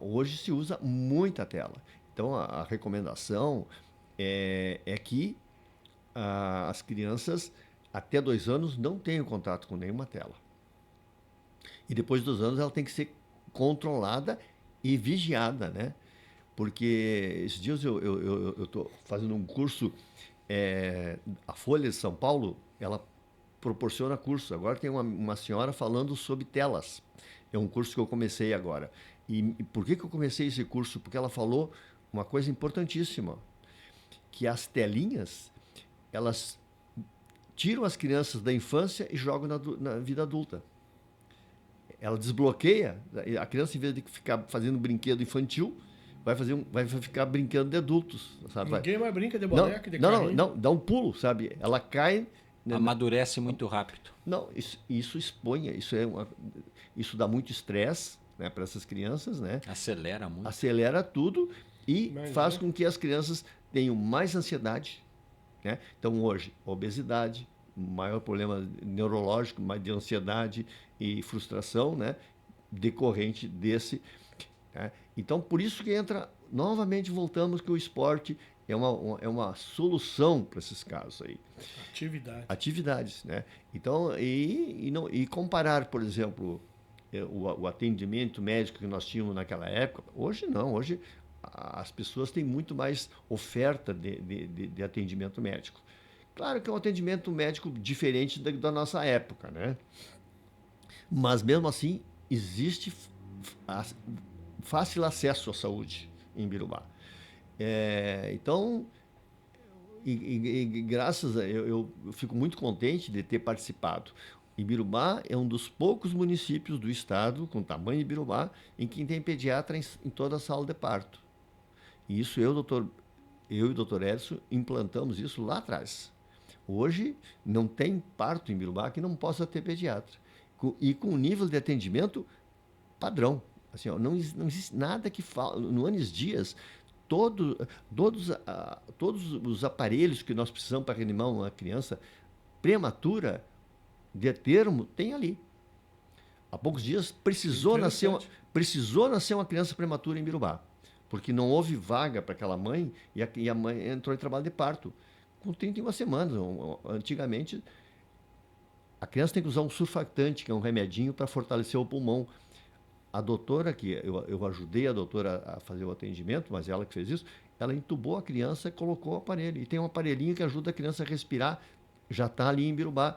Hoje se usa muita tela. Então, a recomendação é que as crianças até 2 anos não tenham contato com nenhuma tela. E depois de 2 anos ela tem que ser controlada e vigiada, né? Porque esses dias eu estou fazendo um curso, a Folha de São Paulo, ela proporciona curso. Agora tem uma senhora falando sobre telas. É um curso que eu comecei agora. E por que eu comecei esse curso? Porque ela falou uma coisa importantíssima, que as telinhas, elas tiram as crianças da infância e jogam na vida adulta. Ela desbloqueia, a criança, em vez de ficar fazendo brinquedo infantil, vai ficar brincando de adultos, sabe? Ninguém mais brinca de boneca, de não, carrinho. não, dá um pulo, sabe? Ela cai... Amadurece muito rápido. Não, isso expõe, isso dá muito estresse, né, para essas crianças, né? Acelera muito. Acelera tudo e Mas faz com que as crianças tenham mais ansiedade, né? Então, hoje, obesidade, maior problema neurológico, mais de ansiedade e frustração, né? Decorrente desse, né? Então, por isso que novamente voltamos que o esporte é uma solução para esses casos aí. Atividades, né? Então, e comparar, por exemplo, o atendimento médico que nós tínhamos naquela época, hoje não, hoje as pessoas têm muito mais oferta de atendimento médico. Claro que é um atendimento médico diferente da nossa época, né? Mas mesmo assim, existe fácil acesso à saúde em Ibiruba. Então, graças a eu fico muito contente de ter participado. Ibiruba é um dos poucos municípios do estado, com tamanho de Ibiruba, em que tem pediatra em toda a sala de parto. E isso eu e o doutor Edson implantamos isso lá atrás. Hoje não tem parto em Ibiruba que não possa ter pediatra. E com um nível de atendimento padrão. Assim, ó, não existe nada que fala. No Anis Dias, todos os aparelhos que nós precisamos para reanimar uma criança prematura, de termo, tem ali. Há poucos dias precisou nascer uma criança prematura em Ibiruba, porque não houve vaga para aquela mãe e a mãe entrou em trabalho de parto com 31 semanas. Antigamente, a criança tem que usar um surfactante, que é um remedinho para fortalecer o pulmão. A doutora, que eu ajudei a doutora a fazer o atendimento, mas ela que fez isso, ela entubou a criança e colocou o aparelho. E tem um aparelhinho que ajuda a criança a respirar, já está ali em Ibiruba.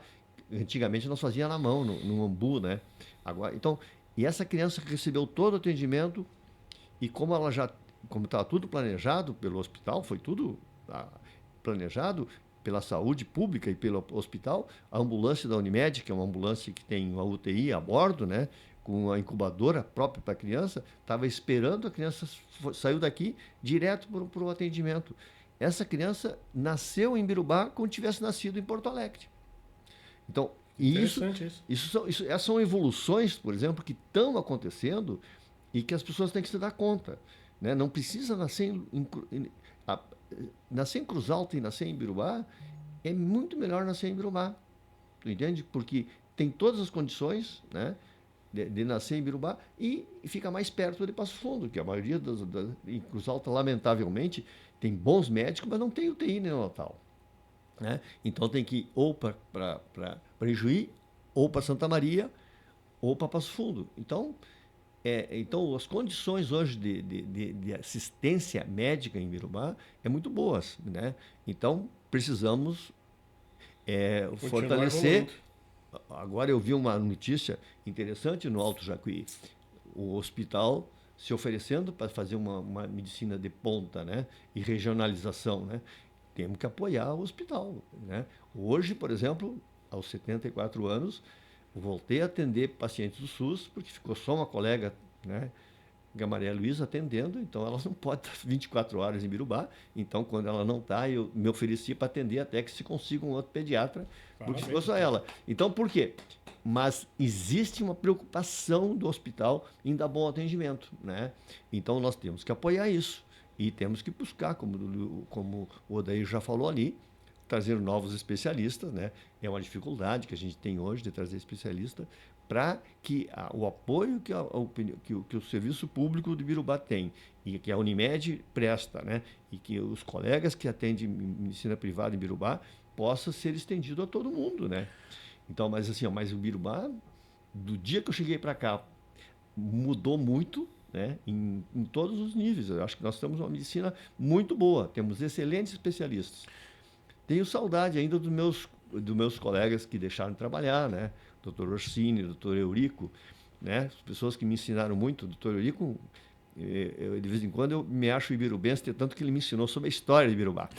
Antigamente nós fazíamos na mão, no ambu, né? Agora, então, e essa criança recebeu todo o atendimento, e como estava tudo planejado pelo hospital, foi tudo planejado pela saúde pública e pelo hospital, a ambulância da Unimed, que é uma ambulância que tem uma UTI a bordo, né? Com a incubadora própria para a criança, estava esperando a criança, saiu daqui direto para o atendimento. Essa criança nasceu em Ibiruba como tivesse nascido em Porto Alegre. Então, essas são evoluções, por exemplo, que estão acontecendo e que as pessoas têm que se dar conta, né? Não precisa nascer em Cruz Alta e nascer em Ibiruba, é muito melhor nascer em Ibiruba, tu entende? Porque tem todas as condições, né, de nascer em Ibiruba e fica mais perto de Passo Fundo, que a maioria em Cruz Alta, lamentavelmente, tem bons médicos, mas não tem UTI neonatal, né? Então tem que ir ou para Ijuí, ou para Santa Maria, ou para Passo Fundo. Então, as condições hoje de assistência médica em Ibiruba é muito boas, né? Então, precisamos fortalecer. Evoluindo. Agora eu vi uma notícia interessante no Alto Jacuí. O hospital se oferecendo para fazer uma medicina de ponta, né? E regionalização, né? temos que apoiar o hospital, né? Hoje, por exemplo, aos 74 anos, voltei a atender pacientes do SUS, porque ficou só uma colega, né, a Maria Luísa, atendendo, então ela não pode estar 24 horas em Birubá. Então, quando ela não está, eu me ofereci para atender até que se consiga um outro pediatra, porque ficou só ela. Então, por quê? Mas existe uma preocupação do hospital em dar bom atendimento, né? Então, nós temos que apoiar isso e temos que buscar, como o Odair já falou ali, trazer novos especialistas, né? É uma dificuldade que a gente tem hoje de trazer especialista para que o apoio que o serviço público de Birubá tem e que a Unimed presta, né? E que os colegas que atendem medicina privada em Birubá possa ser estendido a todo mundo, né? Então, mas assim, mas o Birubá, do dia que eu cheguei para cá, mudou muito, né? Em todos os níveis. Eu acho que nós temos uma medicina muito boa, temos excelentes especialistas. Tenho saudade ainda dos meus colegas que deixaram de trabalhar, né? Dr. Orsini, Dr. Eurico, né? As pessoas que me ensinaram muito. O Dr. Eurico, de vez em quando eu me acho ibirubense, tanto que ele me ensinou sobre a história de Birubá.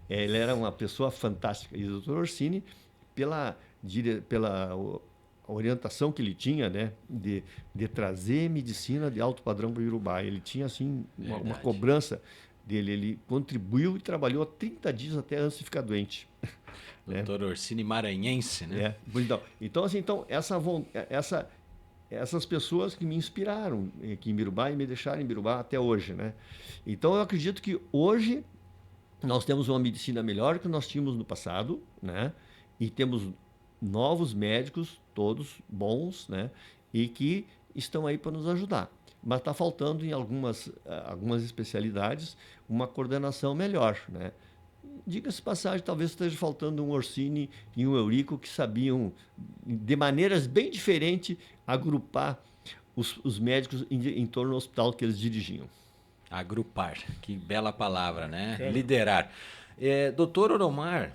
Ele era uma pessoa fantástica. E o Dr. Orsini, pela orientação que ele tinha, né, de trazer medicina de alto padrão para Birubá. Ele tinha assim uma cobrança dele. Ele contribuiu e trabalhou 30 dias até antes de ficar doente. Doutor Orsini Maranhense, né? Então, assim, essas pessoas que me inspiraram aqui em Birubá e me deixaram em Birubá até hoje, né? Então, eu acredito que hoje nós temos uma medicina melhor que nós tínhamos no passado, né? E temos novos médicos, todos bons, né? E que estão aí para nos ajudar. Mas está faltando em algumas especialidades uma coordenação melhor, né? Diga-se passagem, talvez esteja faltando um Orsini e um Eurico que sabiam, de maneiras bem diferentes, agrupar os médicos em torno do hospital que eles dirigiam. Agrupar, que bela palavra, né? Liderar. Doutor Oromar,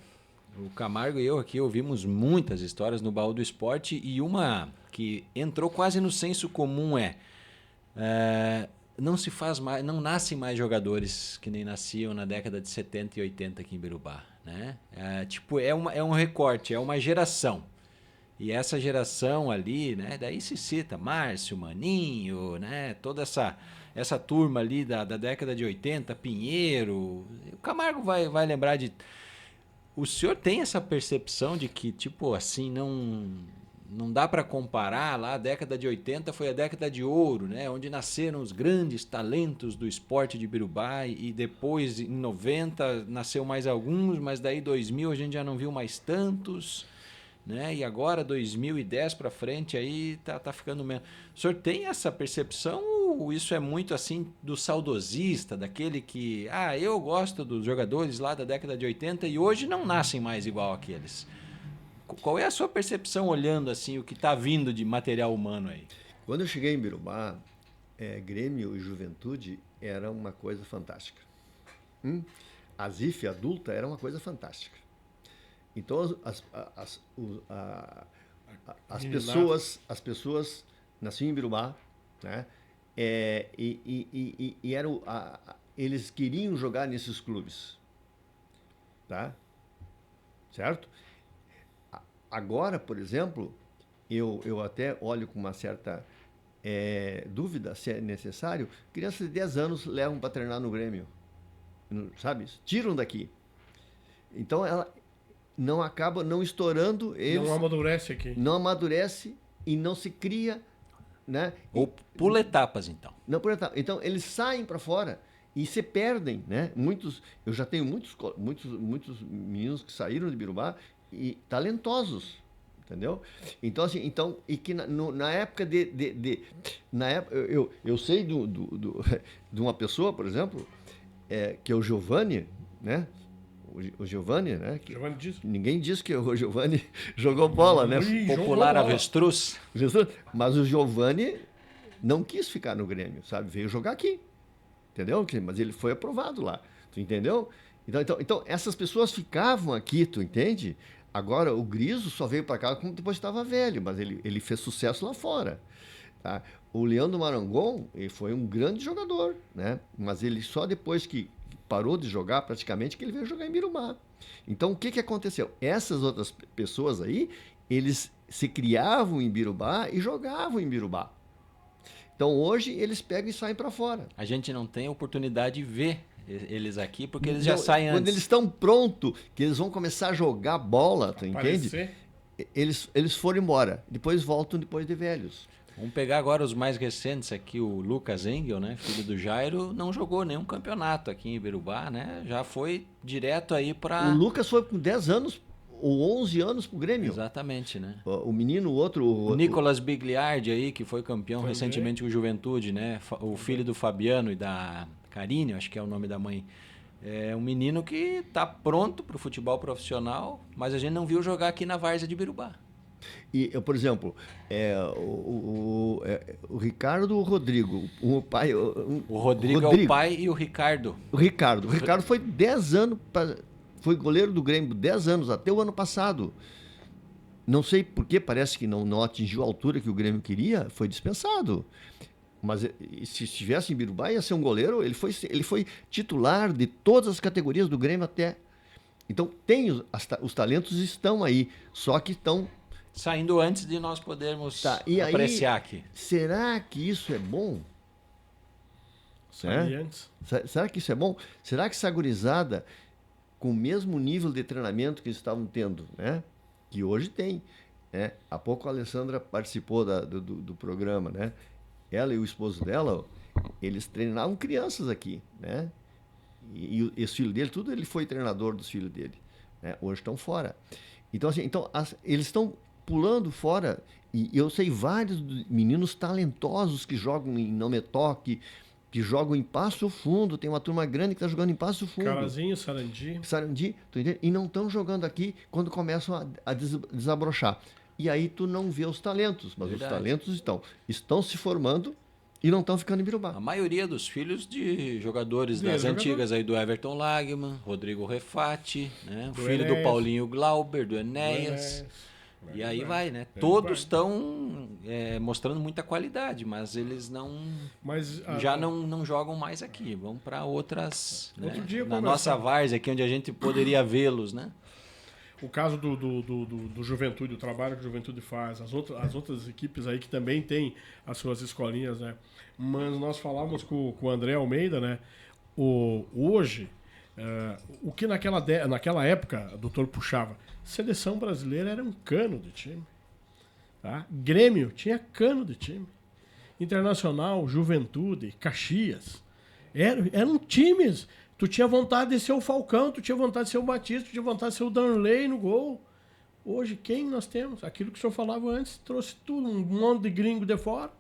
o Camargo e eu aqui ouvimos muitas histórias no Baú do Esporte e uma que entrou quase no senso comum não se faz mais, não nascem mais jogadores que nem nasciam na década de 70 e 80 aqui em Birubá, né? É um recorte, é uma geração. E essa geração ali, né? Daí se cita Márcio, Maninho, né? Toda essa turma ali da década de 80, Pinheiro. O Camargo vai lembrar de... O senhor tem essa percepção de que, assim, não dá para comparar, lá a década de 80 foi a década de ouro, né? Onde nasceram os grandes talentos do esporte de Birubá e depois, em 90, nasceu mais alguns, mas daí 2000 a gente já não viu mais tantos, né? E agora, 2010 para frente, aí tá ficando menos. O senhor tem essa percepção ou isso é muito assim do saudosista, daquele que, eu gosto dos jogadores lá da década de 80 e hoje não nascem mais igual aqueles? Qual é a sua percepção olhando assim o que está vindo de material humano aí? Quando eu cheguei em Birubá, Grêmio e Juventude era uma coisa fantástica. A ZIF adulta era uma coisa fantástica. Então as pessoas nasciam em Birubá, né? Eles queriam jogar nesses clubes, tá? Certo? Agora, por exemplo, eu até olho com uma certa dúvida se é necessário. Crianças de 10 anos levam para treinar no Grêmio, sabe? Tiram daqui. Então, ela não acaba não estourando. Eles, não amadurece aqui. Não amadurece e não se cria, né? Ou pula etapas, então. Não pula etapas. Então, eles saem para fora e se perdem, né? Eu já tenho muitos meninos que saíram de Birubá e talentosos, entendeu? Então, assim, e que na época na época, eu sei de uma pessoa, por exemplo, que é o Giovanni, né? O Giovanni, né? Giovanni diz. Ninguém diz que o Giovanni jogou bola, né? Popular avestruz. Mas o Giovanni não quis ficar no Grêmio, sabe? Veio jogar aqui, entendeu? Mas ele foi aprovado lá, tu entendeu? Então essas pessoas ficavam aqui, tu entende? Agora, o Griso só veio para cá depois estava velho, mas ele fez sucesso lá fora. Tá? O Leandro Marangon ele foi um grande jogador, né? Mas ele só depois que parou de jogar praticamente, que ele veio jogar em Birubá. Então, o que aconteceu? Essas outras pessoas aí, eles se criavam em Birubá e jogavam em Birubá. Então, hoje, eles pegam e saem para fora. A gente não tem oportunidade de ver eles aqui, porque eles já saem Quando antes. eles estão prontos, que eles vão começar a jogar bola, tu entende? Aparecer. Eles foram embora. Depois voltam depois de velhos. Vamos pegar agora os mais recentes aqui, o Lucas Engel, né, filho do Jairo, não jogou nenhum campeonato aqui em Ibirubá, né? Já foi direto aí para... O Lucas foi com 10 anos ou 11 anos pro Grêmio. Exatamente, né? O menino, o outro... O Nicolas Bigliardi aí, que foi campeão Também. recentemente com o Juventude, né? O filho do Fabiano e da Karine, acho que é o nome da mãe. É um menino que tá pronto pro futebol profissional, mas a gente não viu jogar aqui na Várzea de Ibirubá. E, por exemplo, o Ricardo Rodrigo, o pai... O Rodrigo é o pai e o Ricardo. O Ricardo foi 10 anos, foi goleiro do Grêmio 10 anos, até o ano passado. Não sei por que, parece que não atingiu a altura que o Grêmio queria, foi dispensado. Mas se estivesse em Birubá, ia ser um goleiro, ele foi titular de todas as categorias do Grêmio até... Então, os talentos estão aí, só que estão... Saindo antes de nós podermos E apreciar aí, aqui. será que isso é bom? Sair antes. Será que isso é bom? Será que essa gurizada, com o mesmo nível de treinamento que eles estavam tendo, né? Que hoje tem, né? Há pouco a Alessandra participou do programa, né? Ela e o esposo dela, eles treinavam crianças aqui, né? E esse filho dele, tudo ele foi treinador dos filhos dele, né? Hoje estão fora. Então, assim, eles estão pulando fora, e eu sei vários meninos talentosos que jogam em Não Me Toque, que jogam em Passo Fundo, tem uma turma grande que está jogando em Passo Fundo. Carazinho, Sarandi. Tu entende? E não estão jogando aqui quando começam a desabrochar. E aí tu não vê os talentos, mas Verdade. os talentos estão se formando e não estão ficando em Birubá. A maioria dos filhos de jogadores das antigas aí do Everton Lagman, Rodrigo Refati, né? O filho Enéas. do Paulinho Glauber, do Enéas. E aí vai, né? Todos estão mostrando muita qualidade, mas eles já não jogam mais aqui. Vão para outras, Outro né? dia Na conversar. nossa várzea aqui, onde a gente poderia vê-los, né? O caso do Juventude, o trabalho que o Juventude faz, as outras equipes aí que também têm as suas escolinhas, né? Mas nós falávamos com o André Almeida, né? Hoje, o que naquela época o doutor puxava, seleção brasileira era um cano de time. Tá? Grêmio tinha cano de time. Internacional, Juventude, Caxias. Eram times. Tu tinha vontade de ser o Falcão, tu tinha vontade de ser o Batista, tu tinha vontade de ser o Danley no gol. Hoje, quem nós temos? Aquilo que o senhor falava antes, trouxe tudo, um monte de gringo de fora.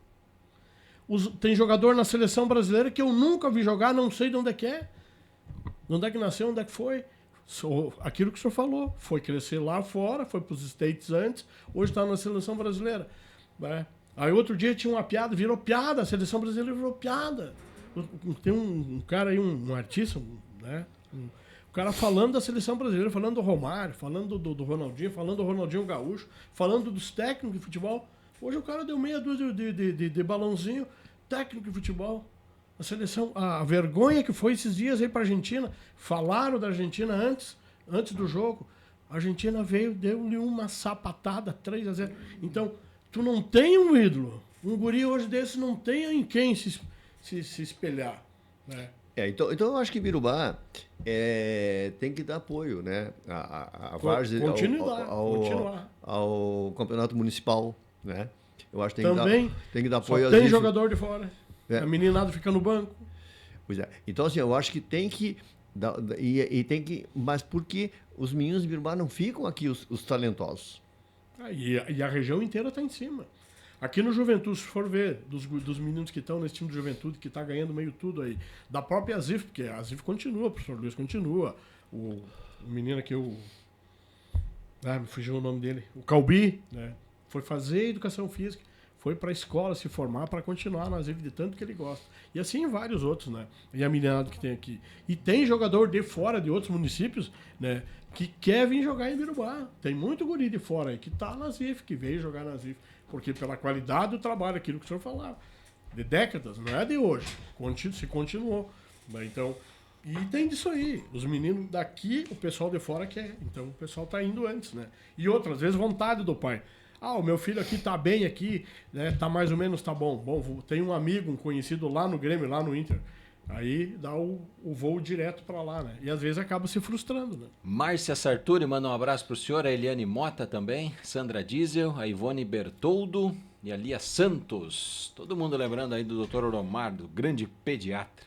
Tem jogador na seleção brasileira que eu nunca vi jogar, não sei de onde é que é. De onde é que nasceu, onde é que foi. Aquilo que o senhor falou, foi crescer lá fora, foi para os States antes, hoje está na seleção brasileira. Né? Aí outro dia tinha uma piada, virou piada, a seleção brasileira virou piada. Tem um cara aí, um artista, né? Um cara falando da seleção brasileira, falando do Romário, falando do Ronaldinho, falando do Ronaldinho Gaúcho, falando dos técnicos de futebol. Hoje o cara deu meia dúzia de balãozinho, técnico de futebol. A seleção, a vergonha que foi esses dias aí para a Argentina, falaram da Argentina antes do jogo. A Argentina veio, deu-lhe uma sapatada, 3-0. Então, tu não tem um ídolo. Um guri hoje desse não tem em quem se espelhar. Né? Então eu acho que Birubá tem que dar apoio, né? A Várzea Continuar. ao campeonato municipal, né? Eu acho que tem que dar apoio. Só tem jogador de fora. A meninada fica no banco. Pois é. Então, assim, eu acho que tem que... tem que... Mas por que os meninos de Birubá não ficam aqui, os talentosos? E a região inteira está em cima. Aqui no Juventude, se for ver, dos meninos que estão nesse time de Juventude, que está ganhando meio tudo aí, da própria Azif, porque a Azif continua, o professor Luiz continua, o menino aqui, me fugiu o nome dele, o Calbi, né? Foi fazer educação física, foi para a escola se formar para continuar na Azif de tanto que ele gosta. E assim vários outros, né? E a meninada que tem aqui. E tem jogador de fora, de outros municípios, né? Que quer vir jogar em Birubá. Tem muito guri de fora aí que tá na Azif, que veio jogar na Azif. Porque pela qualidade do trabalho, aquilo que o senhor falava, de décadas, não é de hoje, se continuou. Então, E tem disso aí. Os meninos daqui, o pessoal de fora quer. Então o pessoal tá indo antes, né? E outras vezes vontade do pai. Ah, o meu filho aqui tá bem aqui, né? Tá mais ou menos, tá bom. Bom, tem um amigo, um conhecido lá no Grêmio, lá no Inter. Aí dá o voo direto para lá, né? E às vezes acaba se frustrando, né? Márcia Sarturi manda um abraço pro senhor, a Eliane Mota também, Sandra Diesel, a Ivone Bertoldo e a Lia Santos. Todo mundo lembrando aí do Dr. Oromar, do grande pediatra.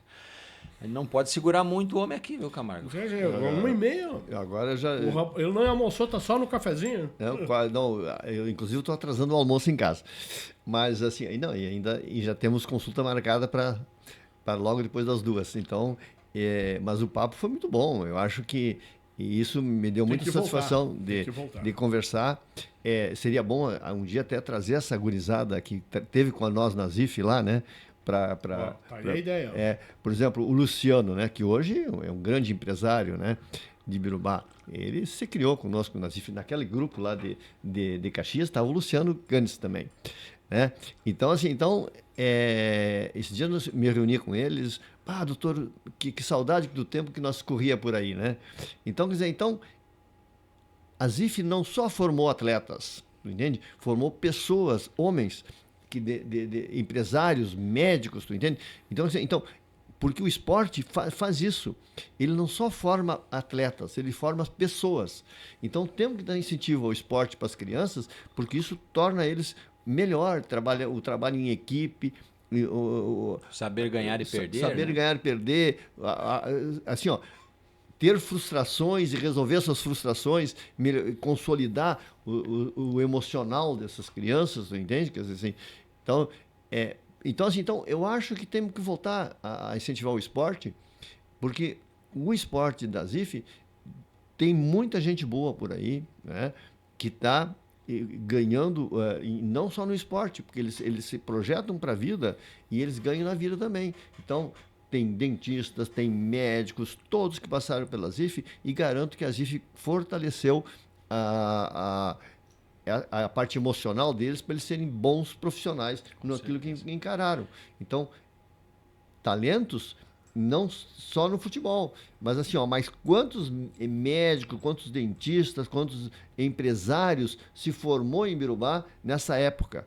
Ele não pode segurar muito o homem aqui, viu, Camargo? 1h30. Agora já. Ele não almoçou, tá só no cafezinho. Não, eu inclusive estou atrasando o almoço em casa. Mas assim, não, e já temos consulta marcada para logo depois das 2. Então, mas o papo foi muito bom. Eu acho que isso me deu muita satisfação de conversar. Seria bom um dia até trazer essa gurizada que teve com nós na ZIF lá, né? Aí a ideia. Por exemplo, o Luciano, né, que hoje é um grande empresário, né, de Birubá. Ele se criou conosco naquele grupo lá de Caxias, estava o Luciano Canes também. Né? Então, assim, esse dia eu me reuni com eles. Doutor, que saudade do tempo que nós corria por aí, né? Então, quer dizer, a ZIF não só formou atletas, entende? Formou pessoas, homens, de empresários, médicos, tu entende? Então, porque o esporte faz isso. Ele não só forma atletas, ele forma pessoas. Então, temos que dar incentivo ao esporte para as crianças, porque isso torna eles melhor, o trabalho em equipe, saber ganhar e perder. Saber ganhar e perder. Assim, ter frustrações e resolver essas frustrações, consolidar o emocional dessas crianças, entende? Quer dizer, assim, então, eu acho que temos que voltar a incentivar o esporte, porque o esporte da ZIF tem muita gente boa por aí, né, que está ganhando, não só no esporte, porque eles se projetam para a vida e eles ganham na vida também. Então, tem dentistas, tem médicos, todos que passaram pela ZIF, e garanto que a ZIF fortaleceu a parte emocional deles para eles serem bons profissionais naquilo que encararam. Então, talentos não só no futebol, mas assim, mas quantos médicos, quantos dentistas, quantos empresários se formou em Birubá nessa época?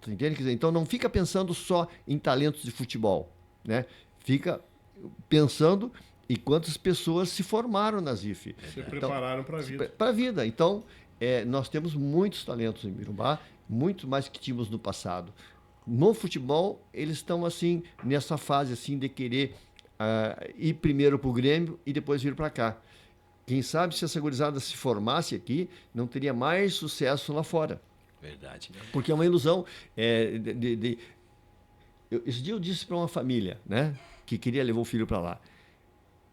Você entende? Quer dizer, então não fica pensando só em talentos de futebol, né? Fica pensando em quantas pessoas se formaram na ZIF. Se prepararam para a vida. Para a vida. Então, nós temos muitos talentos em Birubá, muito mais que tínhamos no passado. No futebol, eles estão assim, nessa fase assim, de querer ir primeiro para o Grêmio e depois vir para cá. Quem sabe se essa gurizada se formasse aqui, não teria mais sucesso lá fora. Verdade. Porque é uma ilusão. Esse dia eu disse para uma família, né, que queria levar o filho para lá.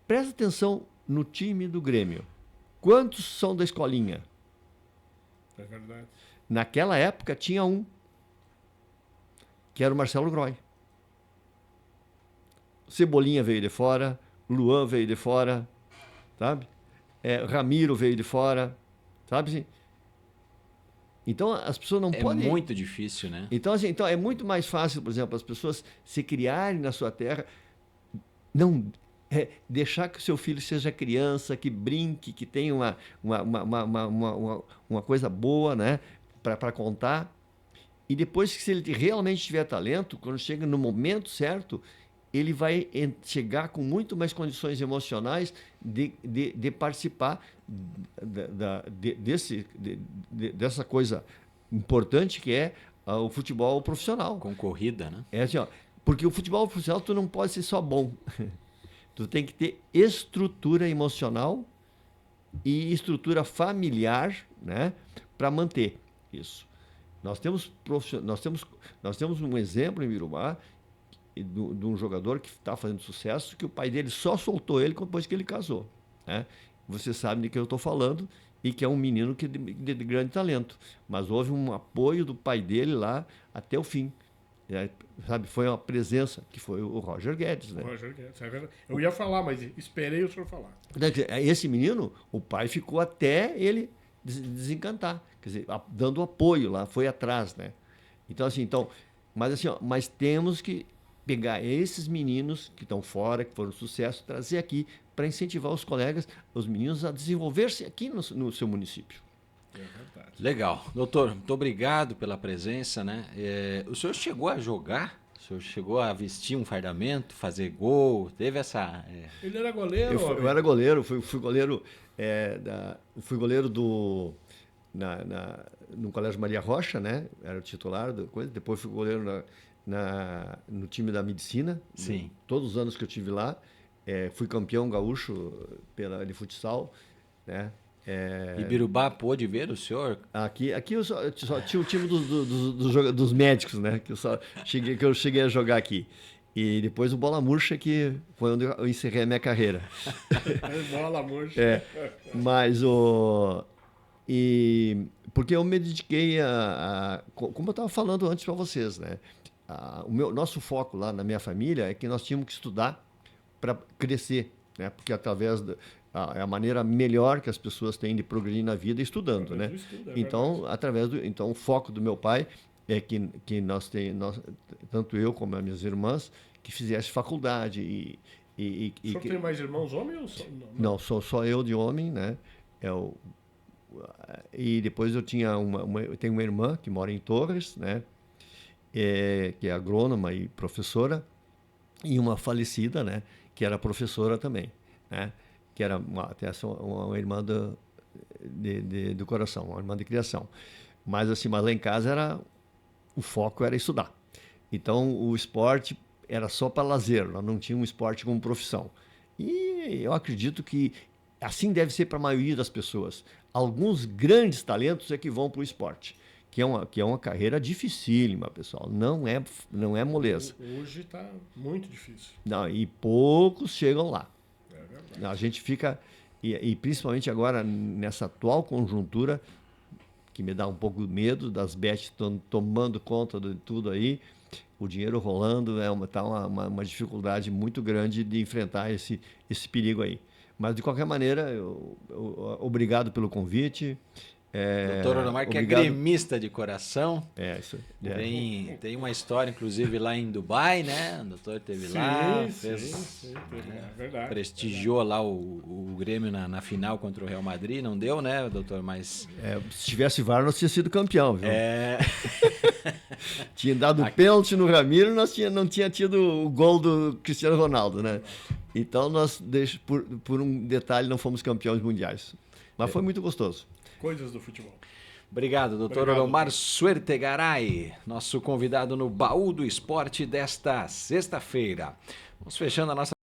Presta atenção no time do Grêmio. Quantos são da escolinha? É verdade. Naquela época tinha um, que era o Marcelo Groy. Cebolinha veio de fora, Luan veio de fora, sabe? Ramiro veio de fora, sabe assim? Então as pessoas não podem... É muito difícil, né? Então, assim, é muito mais fácil, por exemplo, as pessoas se criarem na sua terra, não deixar que o seu filho seja criança, que brinque, que tenha uma coisa boa, né, para contar. E depois, se ele realmente tiver talento, quando chega no momento certo, ele vai chegar com muito mais condições emocionais de participar dessa coisa importante que é o futebol profissional. Concorrida, né? Assim, porque o futebol profissional tu não pode ser só bom. Tu tem que ter estrutura emocional e estrutura familiar, né, para manter isso. Nós temos um exemplo em Birubá de um jogador que está fazendo sucesso, que o pai dele só soltou ele depois que ele casou, né? Você sabe de que eu estou falando, e que é um menino que de grande talento. Mas houve um apoio do pai dele lá até o fim. Sabe, foi uma presença, que foi o Roger Guedes, né? Roger Guedes, é verdade. Eu ia falar, mas esperei o senhor falar. Esse menino, o pai ficou até ele desencantar, quer dizer, dando apoio lá, foi atrás, né? Então, assim, mas temos que pegar esses meninos que estão fora, que foram sucesso, trazer aqui para incentivar os colegas, os meninos a desenvolver-se aqui no seu município. É verdade. Legal. Doutor, muito obrigado pela presença, né? O senhor chegou a jogar? O senhor chegou a vestir um fardamento, fazer gol? Teve essa... Ele era goleiro? Eu era goleiro, fui goleiro, fui goleiro no Colégio Maria Rocha, né? Era o titular da coisa. Depois fui goleiro no time da medicina. Sim. Todos os anos que eu estive lá. Fui campeão gaúcho de futsal, né? E Birubá pôde ver o senhor? Aqui eu só tinha o time dos médicos, né? Que eu cheguei a jogar aqui. E depois o Bola Murcha, que foi onde eu encerrei a minha carreira. Bola Murcha. Mas porque eu me dediquei como eu estava falando antes para vocês, né? Nosso foco lá na minha família é que nós tínhamos que estudar para crescer, né? Porque através é a maneira melhor que as pessoas têm de progredir na vida estudando, né? Então, então o foco do meu pai é que nós tanto eu como as minhas irmãs, que fizesse faculdade o senhor tem mais irmãos homens ou só? Não, só eu de homem, né? E depois eu tenho uma irmã que mora em Torres, né? Que é agrônoma e professora, e uma falecida, né? Que era professora também, né? Que era uma irmã do coração, uma irmã de criação. Mas lá em casa o foco era estudar. Então o esporte era só para lazer, nós não tínhamos um esporte como profissão. E eu acredito que assim deve ser para a maioria das pessoas. Alguns grandes talentos é que vão para o esporte, que é uma carreira dificílima, pessoal. Não é moleza. Hoje está muito difícil. Não, e poucos chegam lá. É verdade. A gente fica, e principalmente agora nessa atual conjuntura, que me dá um pouco de medo das bets tomando conta de tudo aí, o dinheiro rolando, tá uma dificuldade muito grande de enfrentar esse perigo aí. Mas, de qualquer maneira, obrigado pelo convite. Doutor Oromar, que é gremista de coração. Isso. Tem uma história, inclusive, lá em Dubai, né? O doutor esteve lá, verdade. Prestigiou lá o Grêmio na final contra o Real Madrid. Não deu, né, doutor? Mas... se tivesse VAR, nós tínhamos sido campeão, viu? Tinha dado pênalti no Ramiro, não tinha tido o gol do Cristiano Ronaldo, né? Então, nós, por um detalhe, não fomos campeões mundiais. Mas foi muito gostoso. Coisas do futebol. Obrigado, doutor Oromar Suertegaray, nosso convidado no Baú do Esporte desta sexta-feira. Vamos fechando a nossa